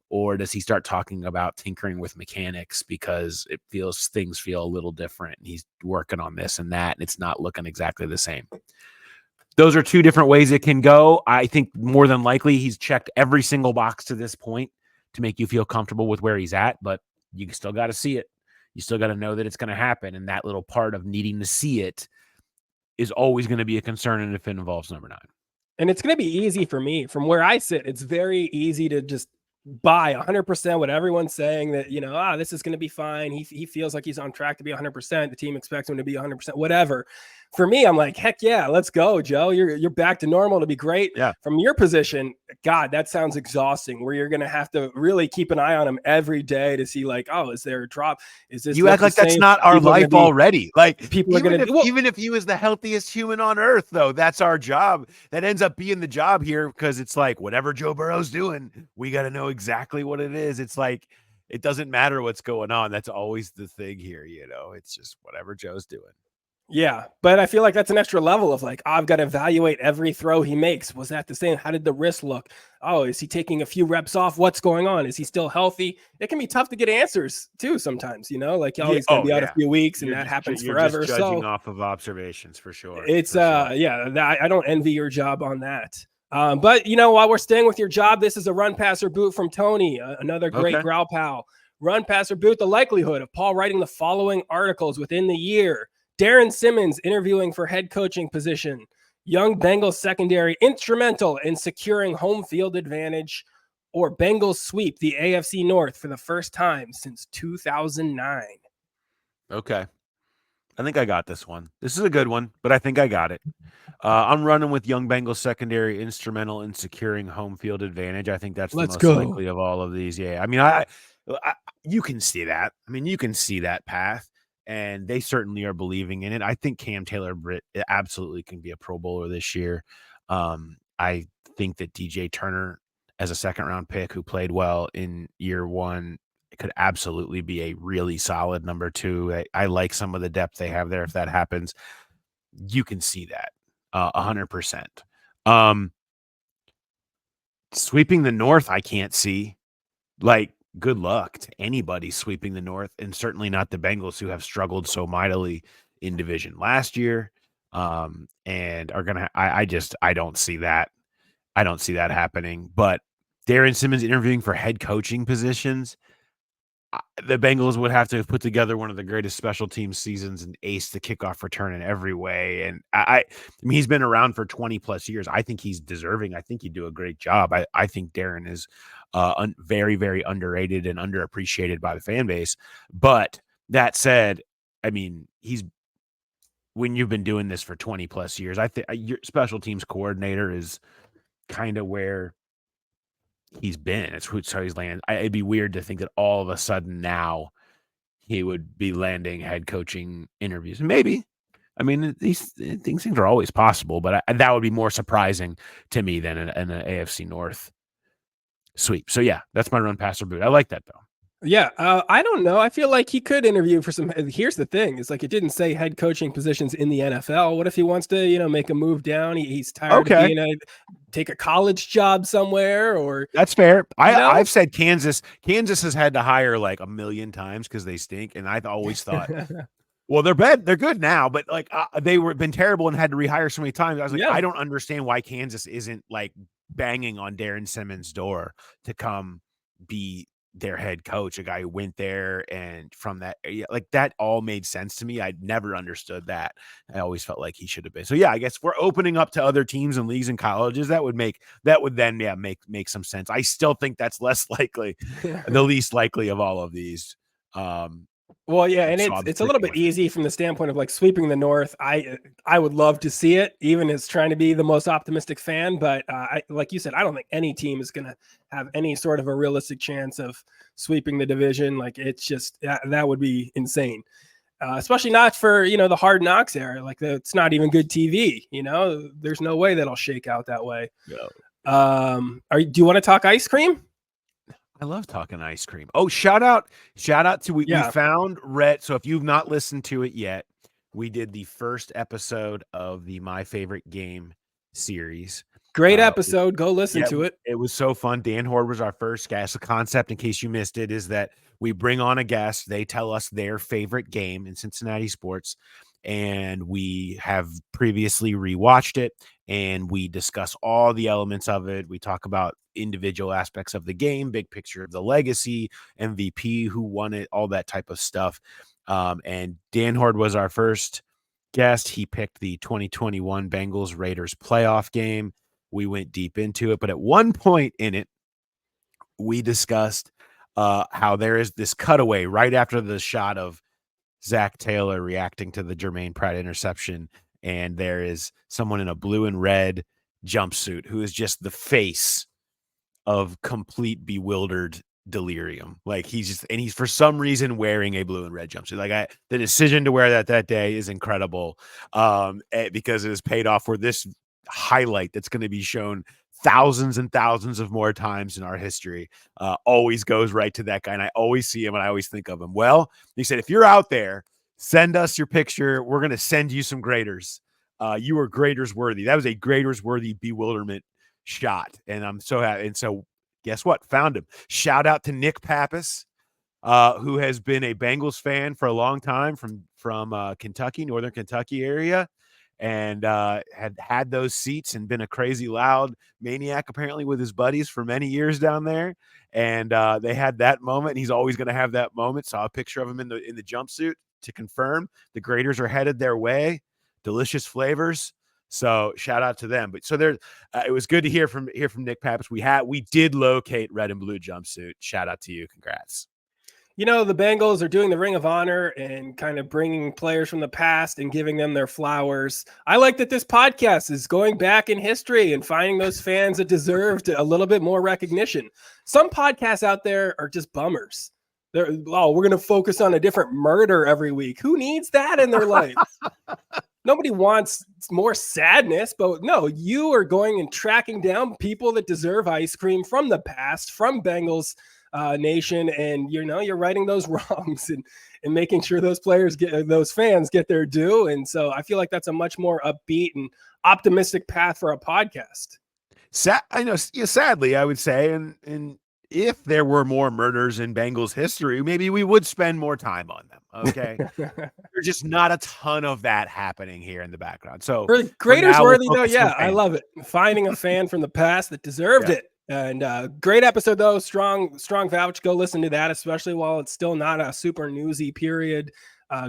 Or does he start talking about tinkering with mechanics because things feel a little different and he's working on this and that and it's not looking exactly the same? Those are 2 different ways it can go. I think more than likely he's checked every single box to this point to make you feel comfortable with where he's at, but you still got to see it. You still got to know that it's going to happen, and that little part of needing to see it is always going to be a concern, and if it involves number 9. And it's going to be easy for me. From where I sit, it's very easy to just buy 100% what everyone's saying, that this is going to be fine. He feels like he's on track to be 100%. The team expects him to be 100%, whatever. for me, I'm like, heck yeah, let's go, Joe. You're back to normal to be great. Yeah. From your position, God, that sounds exhausting. Where you're gonna have to really keep an eye on him every day to see, like, oh, is there a drop? Is this? You act like that's not our life already. Like, people are gonna even if he was the healthiest human on earth, though, that's our job. That ends up being the job here because it's like whatever Joe Burrow's doing, we got to know exactly what it is. It's like it doesn't matter what's going on. That's always the thing here. It's just whatever Joe's doing. Yeah, but I feel like that's an extra level of like, I've got to evaluate every throw he makes. Was that the same? How did the wrist look? Oh, is he taking a few reps off? What's going on? Is he still healthy? It can be tough to get answers too sometimes, like he's going to be out a few weeks and that happens forever. Just judging off of observations for sure. It's I don't envy your job on that. But while we're staying with your job, this is a run passer boot from Tony, another great growl pal. Run passer boot, the likelihood of Paul writing the following articles within the year. Darren Simmons interviewing for head coaching position. Young Bengals secondary instrumental in securing home field advantage, or Bengals sweep the AFC North for the first time since 2009. Okay. I think I got this one. This is a good one, but I think I got it. I'm running with young Bengals secondary instrumental in securing home field advantage. I think that's the most likely of all of these. Yeah. I mean, you can see that. I mean, you can see that path. And they certainly are believing in it. I think Cam Taylor-Britt absolutely can be a Pro Bowler this year. I think that DJ Turner, as a second-round pick who played well in year one, could absolutely be a really solid number two. I like some of the depth they have there. If that happens, you can see that 100%. Sweeping the North, I can't see. Like, good luck to anybody sweeping the North, and certainly not the Bengals, who have struggled so mightily in division last year, and are gonna. I don't see that. I don't see that happening. But Darren Simmons interviewing for head coaching positions, the Bengals would have to put together one of the greatest special teams seasons and ace the kickoff return in every way. And I mean, he's been around for 20 plus years. I think he's deserving. I think he'd do a great job. I think Darren is very, very underrated and underappreciated by the fan base. But that said, I mean, when you've been doing this for 20 plus years, I think your special teams coordinator is kind of where he's been. It's how he's landed. It'd be weird to think that all of a sudden now he would be landing head coaching interviews. Maybe. I mean, these things are always possible, but that would be more surprising to me than an AFC North sweep. So yeah, that's my run passer boot. I like that though. Yeah, I don't know. I feel like he could interview for some. Here's the thing: it's like it didn't say head coaching positions in the NFL. What if he wants to, make a move down? He's tired of being take a college job somewhere, or that's fair. I've said Kansas has had to hire like 1 million times because they stink, and I've always thought, well, they're bad, they're good now, but like they were been terrible and had to rehire so many times. I was like, I don't understand why Kansas isn't like banging on Darren Simmons' door to come be their head coach, a guy who went there and from that, like that all made sense to me. I'd never understood that. I always felt like he should have been. So yeah, I guess we're opening up to other teams and leagues and colleges. That would make some sense. I still think that's less likely, the least likely of all of these. Well, yeah, and it's a little bit easy from the standpoint of like sweeping the North. I would love to see it, even as trying to be the most optimistic fan. But like you said, I don't think any team is going to have any sort of a realistic chance of sweeping the division. Like it's just that would be insane, especially not for the Hard Knocks era. Like it's not even good TV. There's no way that'll shake out that way. No. Do you want to talk ice cream? I love talking ice cream. Oh, shout out to we found Rhett. So if you've not listened to it yet, we did the first episode of the My Favorite Game series. Great episode. Go listen to it. It was so fun. Dan Horde was our first guest. The concept, in case you missed it, is that we bring on a guest. They tell us their favorite game in Cincinnati sports, and we have previously rewatched it, and we discuss all the elements of it. We talk about individual aspects of the game, big picture of the legacy, MVP, who won it, all that type of stuff. And Dan Horde was our first guest. He picked the 2021 Bengals Raiders playoff game. We went deep into it, but at one point in it, we discussed how there is this cutaway right after the shot of Zach Taylor reacting to the Jermaine Pratt interception. and there is someone in a blue and red jumpsuit who is just the face of complete bewildered delirium. Like he's for some reason wearing a blue and red jumpsuit. Like the decision to wear that day is incredible, because it has paid off for this highlight that's going to be shown thousands and thousands of more times in our history. Always goes right to that guy, and I always see him and I always think of him. Well, he said, if you're out there, send us your picture. We're going to send you some Graeters. You are Graeters worthy. That was a Graeters worthy bewilderment shot, and I'm so happy. And so guess what? Found him. Shout out to Nick Pappas, who has been a Bengals fan for a long time from Kentucky, Northern Kentucky area, and had those seats and been a crazy loud maniac apparently with his buddies for many years down there. And they had that moment, and he's always going to have that moment. Saw a picture of him in the jumpsuit to confirm the Graeters are headed their way. Delicious flavors. So shout out to them. But so there, it was good to hear from Nick Pappas. We did locate red and blue jumpsuit. Shout out to you. Congrats. You know, the Bengals are doing the Ring of Honor and kind of bringing players from the past and giving them their flowers. I like that this podcast is going back in history and finding those fans that deserved a little bit more recognition. Some podcasts out there are just bummers. We're going to focus on a different murder every week. Who needs that in their life? Nobody wants more sadness, but no, you are going and tracking down people that deserve ice cream from the past, from Bengals Nation, and you're righting those wrongs and making sure those fans get their due. And so I feel like that's a much more upbeat and optimistic path for a podcast. I know, sadly, I would say, and if there were more murders in Bengals history, maybe we would spend more time on them. Okay. There's just not a ton of that happening here in the background. So Graeter's worthy though. Yeah, I love it. Finding a fan from the past that deserved it. And great episode though. Strong vouch. Go listen to that, especially while it's still not a super newsy period.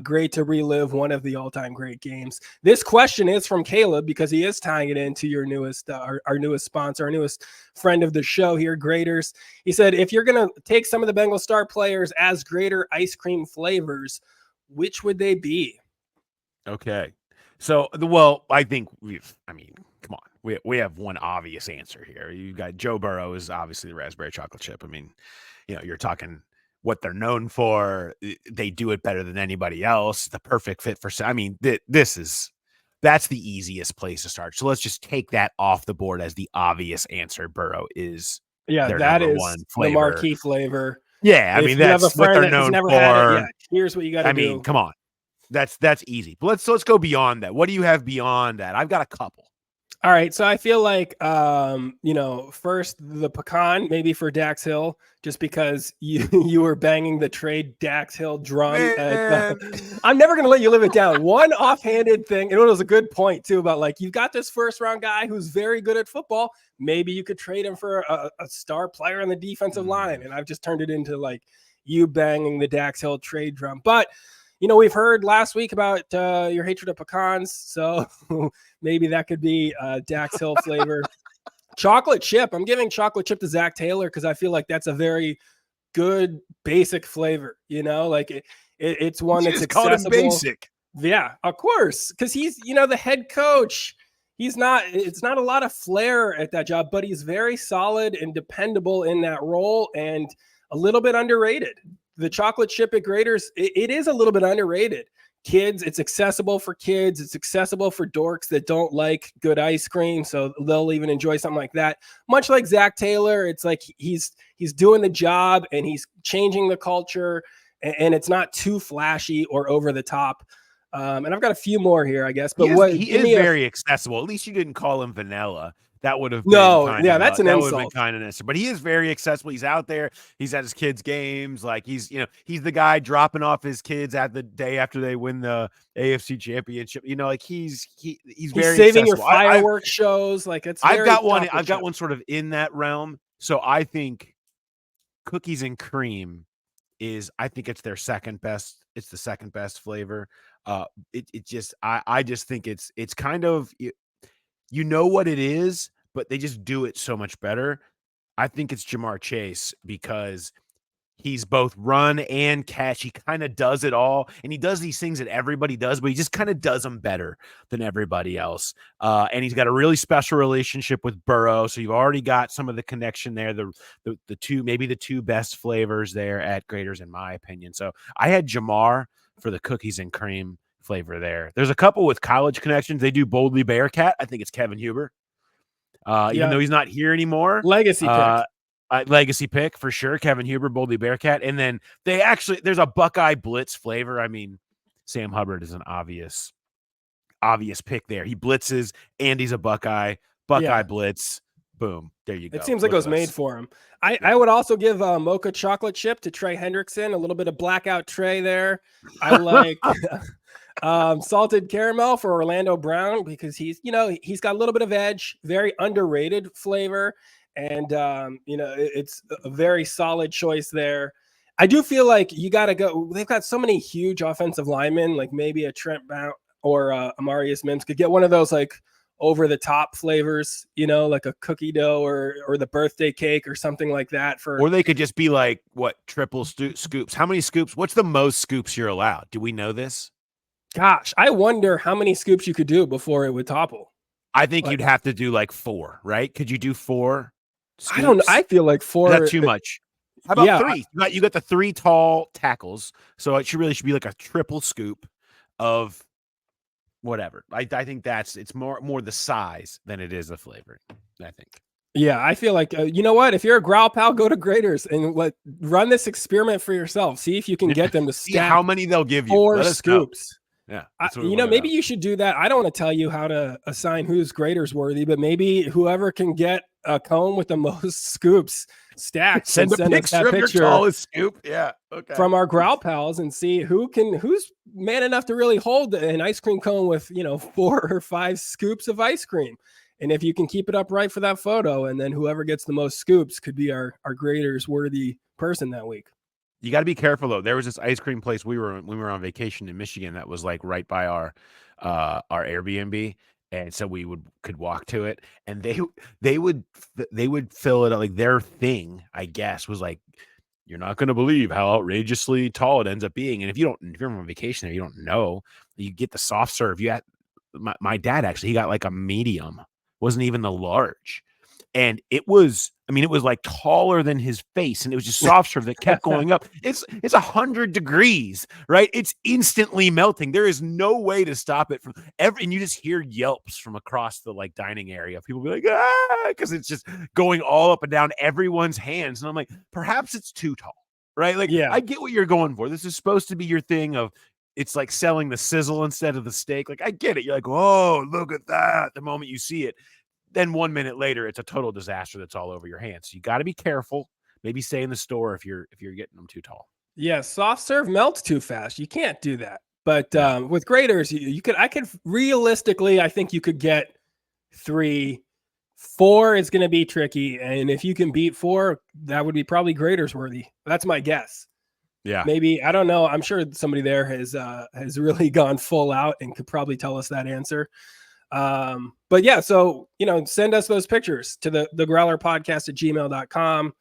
Great to relive one of the all-time great games. This question is from Caleb because he is tying it into your newest, our newest sponsor, our newest friend of the show here, Graeters. He said, if you're going to take some of the Bengals star players as Graeter ice cream flavors, which would they be? Okay. So, I think come on. We have one obvious answer here. You got Joe Burrow is obviously the raspberry chocolate chip. I mean, you're talking what they're known for. They do it better than anybody else. The perfect fit for, that's the easiest place to start. So let's just take that off the board as the obvious answer. Burrow is that is one flavor. The marquee flavor. Yeah. That's what they're known for. Here's what you got to do. Come on. That's easy. But let's go beyond that. What do you have beyond that? I've got a couple. All right, so I feel like, first the pecan, maybe for Dax Hill, just because you were banging the trade Dax Hill drum. I'm never going to let you live it down. One offhanded thing, and it was a good point, too, about like, you've got this first-round guy who's very good at football. Maybe you could trade him for a star player on the defensive line, and I've just turned it into, like, you banging the Dax Hill trade drum. But we've heard last week about your hatred of pecans, so maybe that could be Dax Hill flavor. Chocolate chip. I'm giving chocolate chip to Zach Taylor because I feel like that's a very good basic flavor. It's one that's accessible. Call him basic. Yeah, of course, because he's the head coach. It's not a lot of flair at that job, but he's very solid and dependable in that role and a little bit underrated. The chocolate chip at Graeters, it is a little bit underrated. Kids, it's accessible for kids. It's accessible for dorks that don't like good ice cream, so they'll even enjoy something like that. Much like Zach Taylor, it's like he's doing the job and he's changing the culture, and it's not too flashy or over the top. And I've got a few more here, I guess. But he is very accessible. At least you didn't call him vanilla. That would have been that's an insult. Would have been kind of nice. But he is very accessible. He's out there. He's at his kids' games. Like he's the guy dropping off his kids at the day after they win the AFC championship. He's very saving accessible. your fireworks shows. Like I've got one sort of in that realm. So I think cookies and cream I think it's their second best. It's the second best flavor. I just think it's kind of, what it is, but they just do it so much better. I think it's Jamar Chase because He's both run and catch. He kind of does it all. And he does these things that everybody does, but he just kind of does them better than everybody else. And he's got a really special relationship with Burrow. So you've already got some of the connection there. The two, maybe the two best flavors there at Graeter's, in my opinion. So I had Jamar for the cookies and cream flavor there. There's a couple with college connections. They do Boldly Bearcat. I think it's Kevin Huber. Even though he's not here anymore. Legacy pick. Legacy pick for sure. Kevin Huber, Boldly Bearcat. And then there's a Buckeye Blitz flavor. I mean, Sam Hubbard is an obvious pick there. He blitzes and he's a Buckeye. Blitz. Boom. There you go. It seems like it was made for him. I would also give mocha chocolate chip to Trey Hendrickson. A little bit of blackout Trey there. I like salted caramel for Orlando Brown because he's got a little bit of edge, very underrated flavor. And, it's a very solid choice there. I do feel like you got to go. They've got so many huge offensive linemen, like maybe a Trent Brown or Amarius Mims could get one of those like over the top flavors, like a cookie dough or the birthday cake or something like that. Or they could just be like, what, triple scoops? How many scoops? What's the most scoops you're allowed? Do we know this? Gosh, I wonder how many scoops you could do before it would topple. I think you'd have to do like 4, right? Could you do 4? Scoops? I don't know. I feel like 4. Is that too much? How about 3? You got the 3 tall tackles, so it should be like a triple scoop of whatever. I think it's more the size than it is the flavor. I think. Yeah, I feel like you know what? If you're a Growl pal, go to Graeter's and run this experiment for yourself. See if you can get them to stack how many they'll give you. 4 scoops. Yeah, maybe you should do that. I don't want to tell you how to assign who's Graeter's worthy, but maybe whoever can get a cone with the most scoops stacked, send us that picture of your tallest scoop. Yeah, okay. From our Growl pals and see who's man enough to really hold an ice cream cone with 4 or 5 scoops of ice cream. And if you can keep it upright for that photo, and then whoever gets the most scoops could be our Graeter's worthy person that week. You got to be careful though. There was this ice cream place when we were on vacation in Michigan that was like right by our Airbnb, and so we could walk to it, and they would fill it up. Like their thing, I guess, was like, you're not going to believe how outrageously tall it ends up being. And if you're on vacation there, you don't know. You get the soft serve. You had my dad actually, he got like a medium, wasn't even the large. And it was like taller than his face, and it was just soft serve that kept going up. It's 100 degrees, right? It's instantly melting. There is no way to stop it and you just hear yelps from across the like dining area. People be like, because it's just going all up and down everyone's hands. And I'm like, perhaps it's too tall, right? Like, yeah, I get what you're going for. This is supposed to be your thing of, it's like selling the sizzle instead of the steak. Like, I get it. You're like, oh, look at that. The moment you see it. Then 1 minute later, it's a total disaster that's all over your hands. So you got to be careful. Maybe stay in the store if you're getting them too tall. Yeah, soft serve melts too fast. You can't do that. But with Graeter's, I could realistically, I think you could get 3. 4 is going to be tricky, and if you can beat 4, that would be probably Graeter's worthy. That's my guess. Yeah, maybe, I don't know. I'm sure somebody there has really gone full out and could probably tell us that answer. But yeah, so, send us those pictures to the growlerpodcast@gmail.com.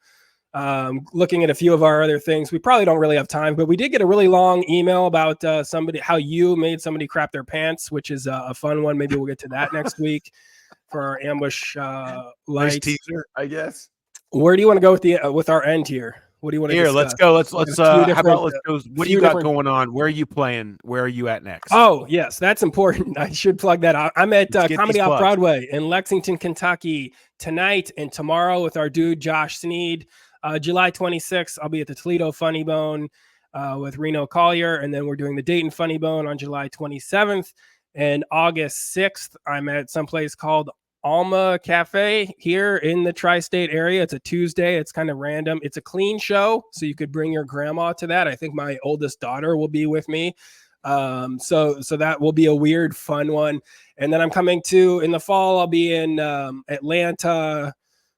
Looking at a few of our other things, we probably don't really have time, but we did get a really long email about how you made somebody crap their pants, which is a fun one. Maybe we'll get to that next week for our ambush light nice teaser, I guess. Where do you want to go with our end here? What do you want to discuss? Let's go. Let's how about let's go. What do you got going on? Where are you playing? Where are you at next? Oh, yes, that's important. I should plug that out. I'm at Comedy Off Broadway in Lexington, Kentucky tonight and tomorrow with our dude Josh Sneed. July 26th, I'll be at the Toledo Funny Bone with Reno Collier, and then we're doing the Dayton Funny Bone on July 27th. And August 6th, I'm at someplace called Alma Cafe here in the tri-state area. It's a Tuesday. It's kind of random. It's a clean show, so you could bring your grandma to that. I think my oldest daughter will be with me. So that will be a weird, fun one. And then I'm coming to, in the fall, I'll be in Atlanta,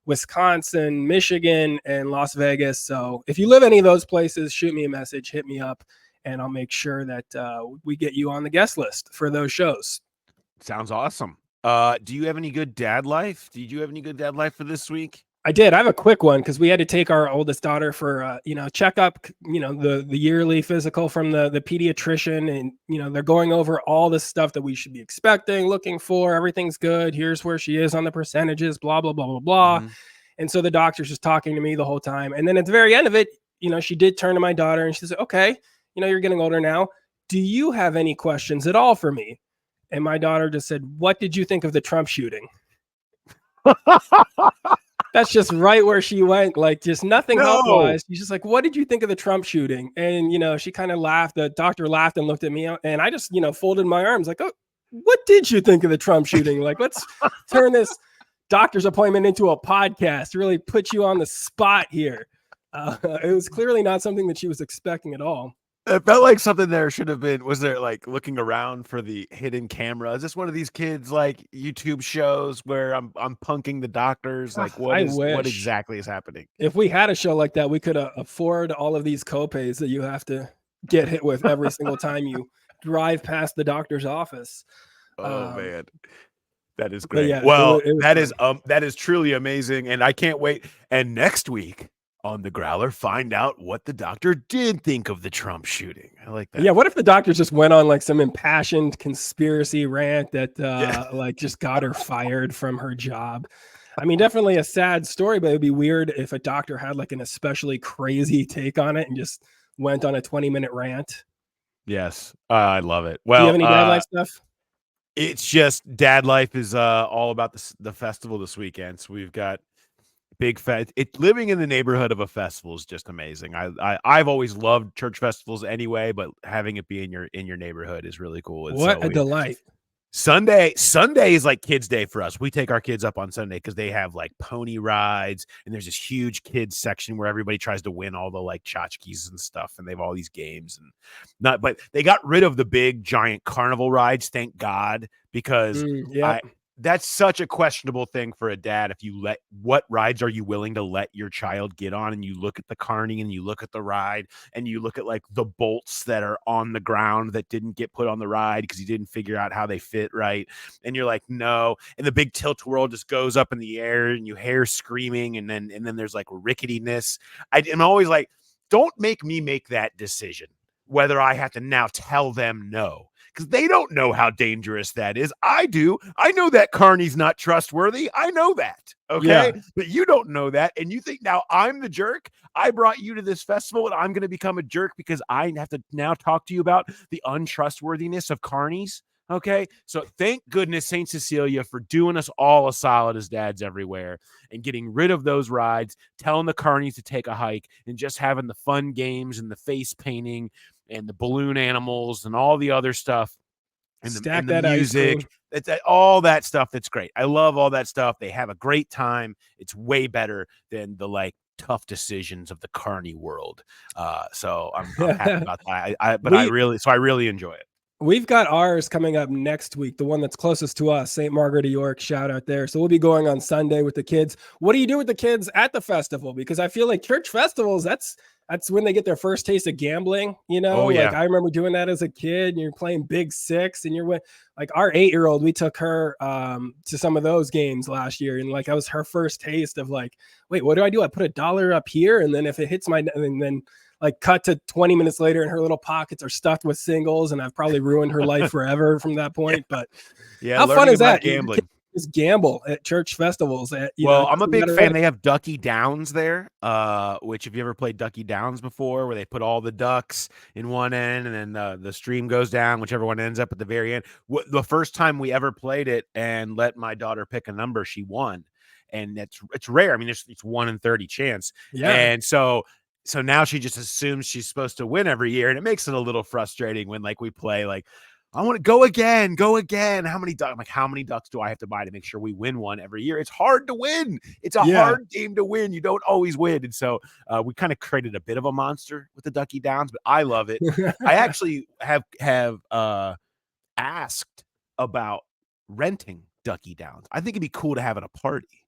Wisconsin, Michigan, and Las Vegas. So if you live any of those places, shoot me a message, hit me up, and I'll make sure that we get you on the guest list for those shows. Sounds awesome. Do you have any good dad life? Did you have any good dad life for this week? I did. I have a quick one because we had to take our oldest daughter for checkup, the yearly physical from the pediatrician, and they're going over all the stuff that we should be expecting, looking for. Everything's good. Here's where she is on the percentages, blah blah blah blah blah. And so the doctor's just talking to me the whole time. And then at the very end of it, she did turn to my daughter and she said, "Okay, you're getting older now. Do you have any questions at all for me?" And my daughter just said, "What did you think of the Trump shooting?" That's just right where she went, like just nothing health-wise. She's just like, "What did you think of the Trump shooting?" And she kind of laughed. The doctor laughed and looked at me, and I just folded my arms like, "Oh, what did you think of the Trump shooting?" Like, let's turn this doctor's appointment into a podcast. Really put you on the spot here. It was clearly not something that she was expecting at all. It felt like something there should have been. Was there like looking around for the hidden camera? Is this one of these kids like YouTube shows where I'm punking the doctors? Like what exactly is happening? If we had a show like that, we could afford all of these copays that you have to get hit with every single time you drive past the doctor's office. Oh man. That is great. Yeah, well, that is truly amazing. And I can't wait. And next week on the Growler, find out what the doctor did think of the Trump shooting. I like that. Yeah. What if the doctor just went on like some impassioned conspiracy rant that like just got her fired from her job? I mean, definitely a sad story, but it'd be weird if a doctor had like an especially crazy take on it and just went on a 20-minute rant. Yes. I love it. Well, do you have any dad life stuff? It's just dad life is all about the festival this weekend. So we've got big living in the neighborhood of a festival is just amazing. I've always loved church festivals anyway, but having it be in your neighborhood is really cool. And what a delight. Sunday is like kids' day for us. We take our kids up on Sunday because they have like pony rides, and there's this huge kids section where everybody tries to win all the like tchotchkes and stuff, and they have all these games but they got rid of the big giant carnival rides, thank God, because that's such a questionable thing for a dad. If you what rides are you willing to let your child get on? And you look at the carny and you look at the ride and you look at like the bolts that are on the ground that didn't get put on the ride because you didn't figure out how they fit right. And you're like, no. And the big tilt-a-whirl just goes up in the air and you hear screaming. And then there's like ricketiness. I'm always like, don't make me make that decision, whether I have to now tell them no. Because they don't know how dangerous that is. I do. I know that carney's not trustworthy. I know that. Okay. Yeah. But you don't know that. And you think now I'm the jerk. I brought you to this festival and I'm going to become a jerk because I have to now talk to you about the untrustworthiness of carneys. Okay. So thank goodness St. Cecilia for doing us all a solid as dads everywhere and getting rid of those rides, telling the carneys to take a hike and just having the fun games and the face painting and the balloon animals and all the other stuff and the music. It's all that stuff. That's great. I love all that stuff. They have a great time. It's way better than the like tough decisions of the carny world. So I'm happy about that. I really enjoy it. We've got ours coming up next week, the one that's closest to us, St. Margaret of York, shout out there. So we'll be going on Sunday with the kids. What do you do with the kids at the festival? Because I feel like church festivals, that's when they get their first taste of gambling, Oh, yeah. Like I remember doing that as a kid, and you're playing Big Six, and you're like our 8-year-old, we took her to some of those games last year, and like that was her first taste of like, wait, what do? I put $1 up here, and then if it hits and then like cut to 20 minutes later and her little pockets are stuffed with singles, and I've probably ruined her life forever from that point. But yeah, how fun is that? Gambling. Just gamble at church festivals. I'm a big fan. They have Ducky Downs there, which if you ever played Ducky Downs before, where they put all the ducks in one end and then the stream goes down, whichever one ends up at the very end. The first time we ever played it and let my daughter pick a number, she won. And it's rare. I mean, it's 1 in 30 chance. Yeah. And so now she just assumes she's supposed to win every year. And it makes it a little frustrating when like we play like, I want to go again. How many ducks? I'm like, how many ducks do I have to buy to make sure we win one every year? It's hard to win. It's a hard game to win. You don't always win. And so we kind of created a bit of a monster with the Ducky Downs, but I love it. I actually have asked about renting Ducky Downs. I think it'd be cool to have at a party,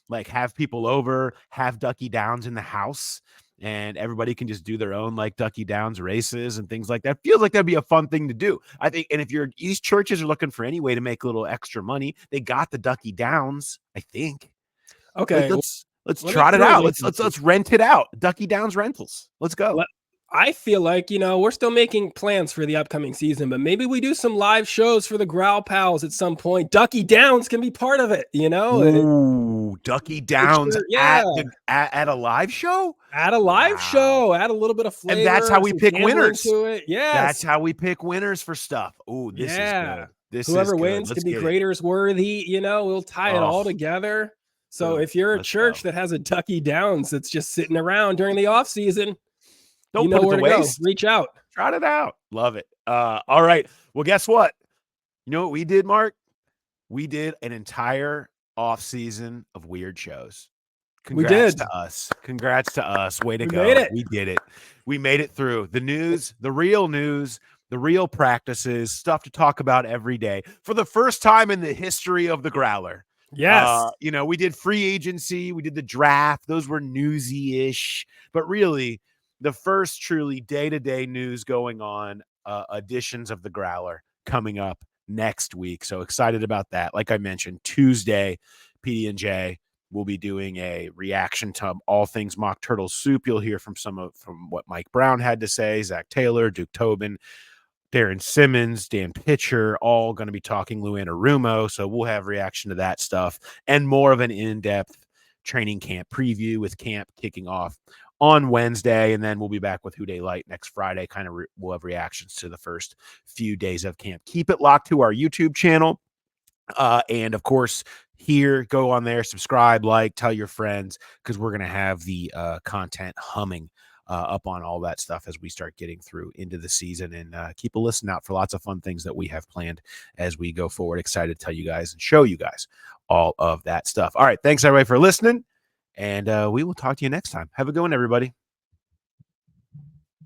like have people over, have Ducky Downs in the house, and everybody can just do their own like Ducky Downs races and things like that. Feels like that'd be a fun thing to do, I think. And if these churches are looking for any way to make a little extra money, they got the Ducky Downs, I think. Okay. Like, Let's trot it out. Let's rent it out. Ducky Downs Rentals. Let's go. I feel like, we're still making plans for the upcoming season, but maybe we do some live shows for the Growl Pals at some point. Ducky Downs can be part of it, Ooh, Ducky Downs sure, at a live show? At a live show, add a little bit of flavor. And that's how we pick winners. To it. Yes. That's how we pick winners for stuff. Ooh, this is good. Whoever wins can be Graeter's worthy, we'll tie it all together. So if you're a church that has a Ducky Downs that's just sitting around during the off season, don't put it to waste. Reach out. Trot it out. Love it. All right. Well, guess what? You know what we did, Mark? We did an entire off season of weird shows. Congrats to us. Congrats to us. Way to go. We did it. We made it through the news, the real practices, stuff to talk about every day for the first time in the history of the Growler. Yes. We did free agency. We did the draft. Those were newsy-ish, but really the first truly day-to-day news going on, editions of the Growler coming up next week. So excited about that. Like I mentioned, Tuesday, PD&J will be doing a reaction to all things Mock Turtle Soup. You'll hear from from what Mike Brown had to say, Zach Taylor, Duke Tobin, Darren Simmons, Dan Pitcher, all going to be talking Lou Anarumo. So we'll have reaction to that stuff and more of an in-depth training camp preview with camp kicking off on Wednesday. And then we'll be back with Dey Light next Friday. We'll have reactions to the first few days of camp. Keep it locked to our YouTube channel. And of course, go on there, subscribe, tell your friends, because we're going to have the content humming up on all that stuff as we start getting through into the season, and keep a listen out for lots of fun things that we have planned as we go forward. Excited to tell you guys and show you guys all of that stuff. All right. Thanks everybody for listening, and we will talk to you next time. Have a good one, everybody.